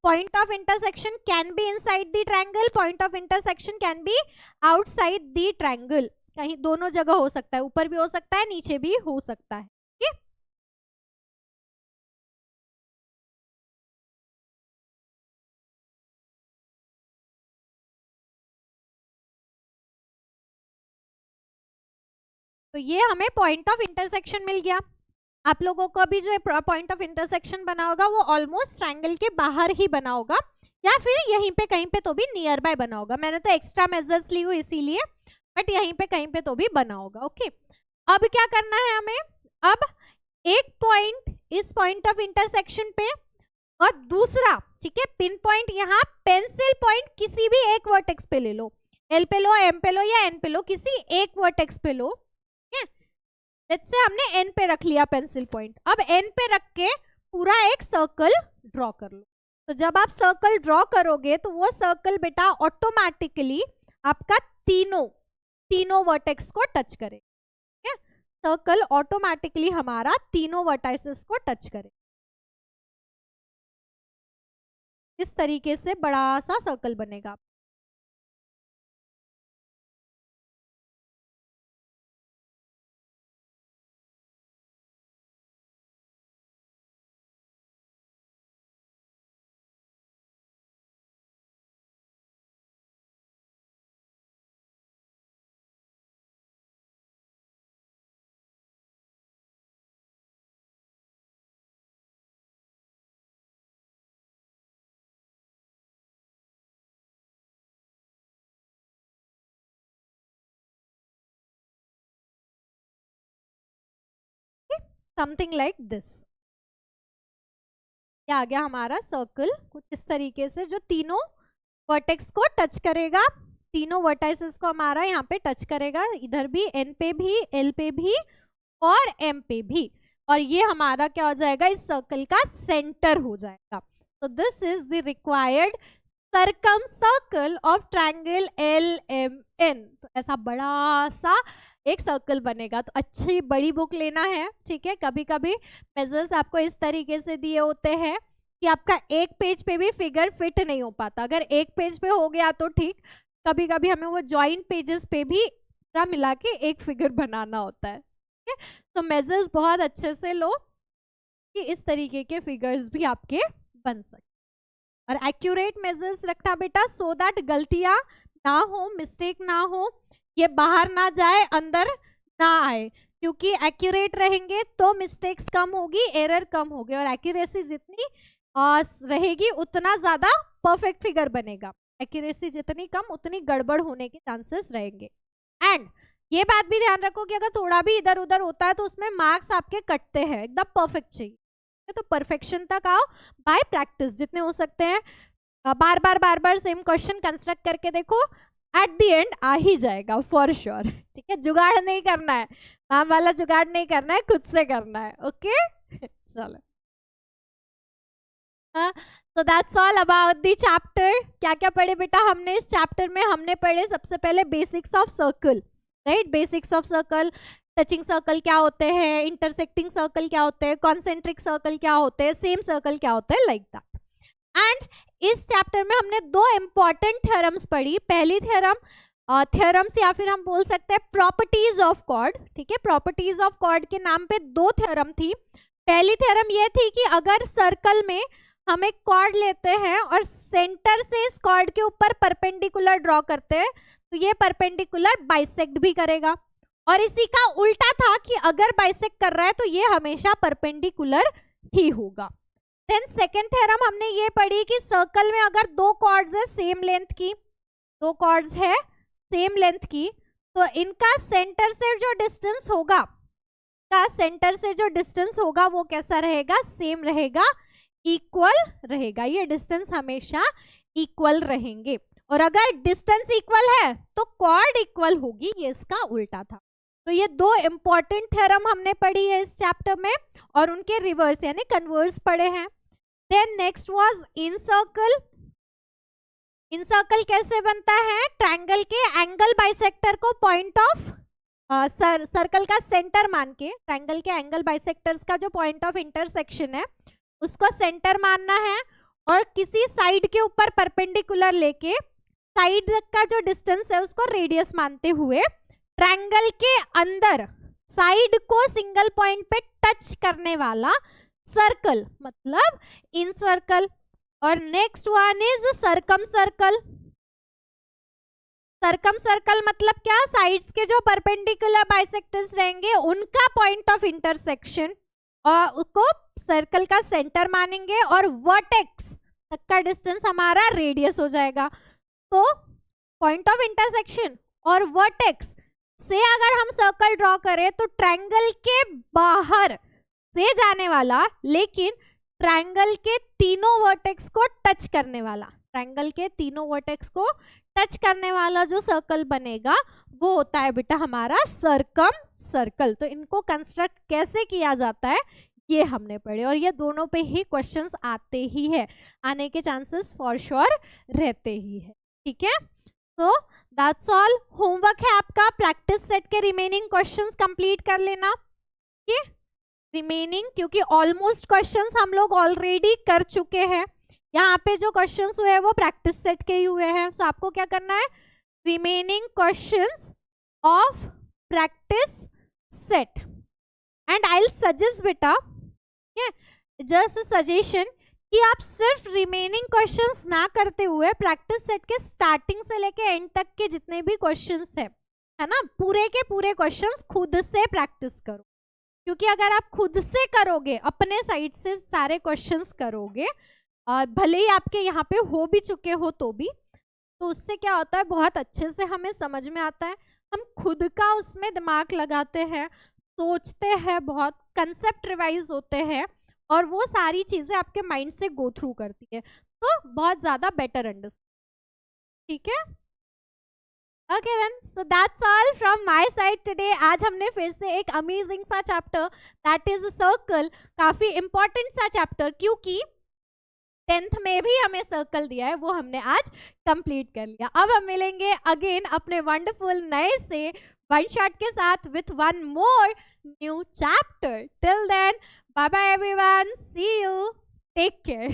Point of intersection can be inside the triangle, point of intersection can be outside the triangle, कहीं दोनों जगह हो सकता है, ऊपर भी हो सकता है, नीचे भी हो सकता है। तो ये हमें पॉइंट ऑफ इंटरसेक्शन मिल गया। आप लोगों को भी जो पॉइंट ऑफ इंटरसेक्शन बना होगा वो ऑलमोस्ट ट्रायंगल के बाहर ही बना होगा, या फिर यहीं पे कहीं पे तो भी नियर बाय बना होगा। मैंने तो एक्स्ट्रा मेजर्स ली हुई इसीलिए, बट यहीं पे कहीं पे तो भी बना होगा। ओके, अब क्या करना है हमें, अब एक पॉइंट इस पॉइंट ऑफ इंटरसेक्शन पे और दूसरा, ठीक है, पिन पॉइंट यहाँ पेंसिल पॉइंट किसी भी एक वर्टेक्स पे ले लो, एल पे लो, एम पे लो या एन पे लो, किसी एक वर्टेक्स पे लो। लेट्स से हमने एन पे रख लिया पेंसिल पॉइंट, अब एन पे रख के पूरा एक सर्कल ड्रॉ कर लो। तो जब आप सर्कल ड्रॉ करोगे तो वो सर्कल बेटा ऑटोमेटिकली आपका तीनों वर्टेक्स को टच करे, ठीक है। सर्कल ऑटोमेटिकली हमारा तीनों वर्टाइसेस को टच करे। इस तरीके से बड़ा सा सर्कल बनेगा। समथिंग लाइक दिस, क्या आ गया हमारा सर्कल कुछ इस तरीके से, जो तीनों वर्टेक्स को टच करेगा, तीनों वर्टाइसेस को हमारा यहाँ पे टच करेगा, इधर भी एन पे भी, एल पे भी और एम पे भी, और ये हमारा क्या हो जाएगा, इस सर्कल का सेंटर हो जाएगा। तो this is the required circumcircle of triangle L M N. तो ऐसा बड़ा सा एक सर्कल बनेगा। तो अच्छी बड़ी बुक लेना है, ठीक है। कभी कभी मेजर्स आपको इस तरीके से दिए होते हैं कि आपका एक पेज पे भी फिगर फिट नहीं हो पाता। अगर एक पेज पे हो गया तो ठीक, कभी कभी हमें वो जॉइंट पेजेस पे भी पूरा मिला के एक फिगर बनाना होता है, ठीक है। तो मेजर्स बहुत अच्छे से लो कि इस तरीके के फिगर्स भी आपके बन सके, और एक्यूरेट मेजर्स रखना बेटा, सो दैट गलतियां ना हो, मिस्टेक ना हो, ये बाहर ना जाए, अंदर ना आए। क्योंकि एक्यूरेट रहेंगे तो मिस्टेक्स कम होगी, एरर कम होगी, और एक्यूरेसी जितनी रहेगी उतना ज्यादा परफेक्ट फिगर बनेगा। एक्यूरेसी जितनी कम उतनी गड़बड़ होने के चांसेस रहेंगे। एंड ये बात भी ध्यान रखो कि अगर थोड़ा भी इधर उधर होता है तो उसमें मार्क्स आपके कटते हैं, एकदम परफेक्ट चाहिए। तो परफेक्शन तक आओ बाय प्रैक्टिस, जितने हो सकते हैं बार बार सेम क्वेश्चन कंस्ट्रक्ट करके देखो, एट द एंड आ ही जाएगा फॉर श्योर, ठीक है। जुगाड़ नहीं करना है, मैम वाला जुगाड़ नहीं करना है, खुद से करना है। ओके चलो, so that's all about the chapter। क्या क्या पढ़े बेटा हमने इस चैप्टर में? हमने पढ़े सबसे पहले basics of circle, right. Basics of circle, touching circle क्या होते हैं, इंटरसेक्टिंग सर्कल क्या होते हैं, कॉन्सेंट्रिक सर्कल क्या होते हैं, सेम सर्कल क्या होते हैं, लाइक दैट। एंड इस चैप्टर में हमने दो इंपॉर्टेंट थ्योरम्स पढ़ी। पहली थ्योरम्स या फिर हम बोल सकते हैं प्रॉपर्टीज ऑफ कॉर्ड, ठीक है। प्रॉपर्टीज ऑफ कॉर्ड के नाम पे दो थ्योरम थी। पहली थ्योरम ये थी कि अगर सर्कल में हम एक कॉर्ड लेते हैं और सेंटर से इस कॉर्ड के ऊपर परपेंडिकुलर ड्रॉ करते हैं तो ये परपेंडिकुलर बाइसेक्ट भी करेगा, और इसी का उल्टा था कि अगर बाइसेक्ट कर रहा है तो ये हमेशा परपेंडिकुलर ही होगा। देन सेकेंड थ्योरम हमने ये पढ़ी कि सर्कल में अगर दो कॉर्ड्स है सेम लेंथ की, दो कॉर्ड्स है सेम लेंथ की, तो इनका सेंटर से जो डिस्टेंस होगा वो कैसा रहेगा, सेम रहेगा, इक्वल रहेगा। ये डिस्टेंस हमेशा इक्वल रहेंगे, और अगर डिस्टेंस इक्वल है तो कॉर्ड इक्वल होगी, ये इसका उल्टा था। तो ये दो इंपॉर्टेंट थ्योरम हमने पढ़ी है इस चैप्टर में, और उनके रिवर्स यानी कन्वर्स पढ़े हैं। Then next was incircle. Incircle कैसे बनता है? ट्रायंगल के एंगल बाइसेक्टर को पॉइंट ऑफ सर्कल का सेंटर मान के, ट्रायंगल के एंगल बाइसेक्टर्स का जो पॉइंट ऑफ इंटरसेक्शन है उसको सेंटर मानना है, और किसी साइड के ऊपर परपेंडिकुलर लेके साइड का जो डिस्टेंस है उसको रेडियस मानते हुए ट्रायंगल के अंदर साइड को सिंगल पॉइंट पे टच करने वाला सर्कल मतलब इनसर्कल. और next one is circum circle. Circum circle मतलब क्या? साइड्स के जो परपेंडिकुलर बाइसेक्टर्स रहेंगे उनका पॉइंट ऑफ इंटरसेक्शन और उसको सर्कल का सेंटर मानेंगे, और वर्टेक्स तक का डिस्टेंस हमारा रेडियस हो जाएगा. तो पॉइंट ऑफ इंटरसेक्शन और वर्टेक्स से अगर हम सर्कल ड्रॉ करें तो ट्रायंगल के बाहर से जाने वाला लेकिन ट्रायंगल के तीनों वर्टेक्स को टच करने वाला, ट्रायंगल के तीनों वर्टेक्स को टच करने वाला जो सर्कल बनेगा वो होता है बेटा हमारा सर्कम सर्कल. तो इनको कंस्ट्रक्ट कैसे किया जाता है ये हमने पढ़े, और ये दोनों पे ही क्वेश्चंस आते ही है, आने के चांसेस फॉर श्योर रहते ही है. ठीक है, तो दैट्स ऑल. होमवर्क है आपका प्रैक्टिस सेट के रिमेनिंग क्वेश्चंस कंप्लीट कर लेना. ठीक है, रिमेनिंग, क्योंकि ऑलमोस्ट क्वेश्चंस हम लोग ऑलरेडी कर चुके हैं. यहाँ पे जो क्वेश्चंस हुए हैं वो प्रैक्टिस सेट के ही हुए हैं. सो आपको क्या करना है? Remaining questions of practice set. And I will suggest बेटा, जस्ट सजेशन, कि आप सिर्फ रिमेनिंग क्वेश्चंस ना करते हुए प्रैक्टिस सेट के स्टार्टिंग से लेके एंड तक के जितने भी क्वेश्चंस है ना, पूरे के पूरे क्वेश्चंस खुद से प्रैक्टिस करो. क्योंकि अगर आप खुद से करोगे, अपने साइड से सारे क्वेश्चंस करोगे, भले ही आपके यहाँ पे हो भी चुके हो तो भी, तो उससे क्या होता है बहुत अच्छे से हमें समझ में आता है. हम खुद का उसमें दिमाग लगाते हैं, सोचते हैं, बहुत कंसेप्ट रिवाइज होते हैं, और वो सारी चीजें आपके माइंड से गो थ्रू करती है, तो बहुत ज्यादा बेटर अंडरस्टैंड. ठीक है, okay then, so that's all from my side today. आज हमने फिर से एक अमेजिंग सा चैप्टर दैट इज सर्कल, काफी इंपॉर्टेंट सा चैप्टर, क्योंकि 10th में भी हमें सर्कल दिया है, वो हमने आज कंप्लीट कर लिया. अब हम मिलेंगे अगेन अपने वंडरफुल नए से वन शॉट के साथ with one more new chapter. Till then, bye bye everyone, see you, take care.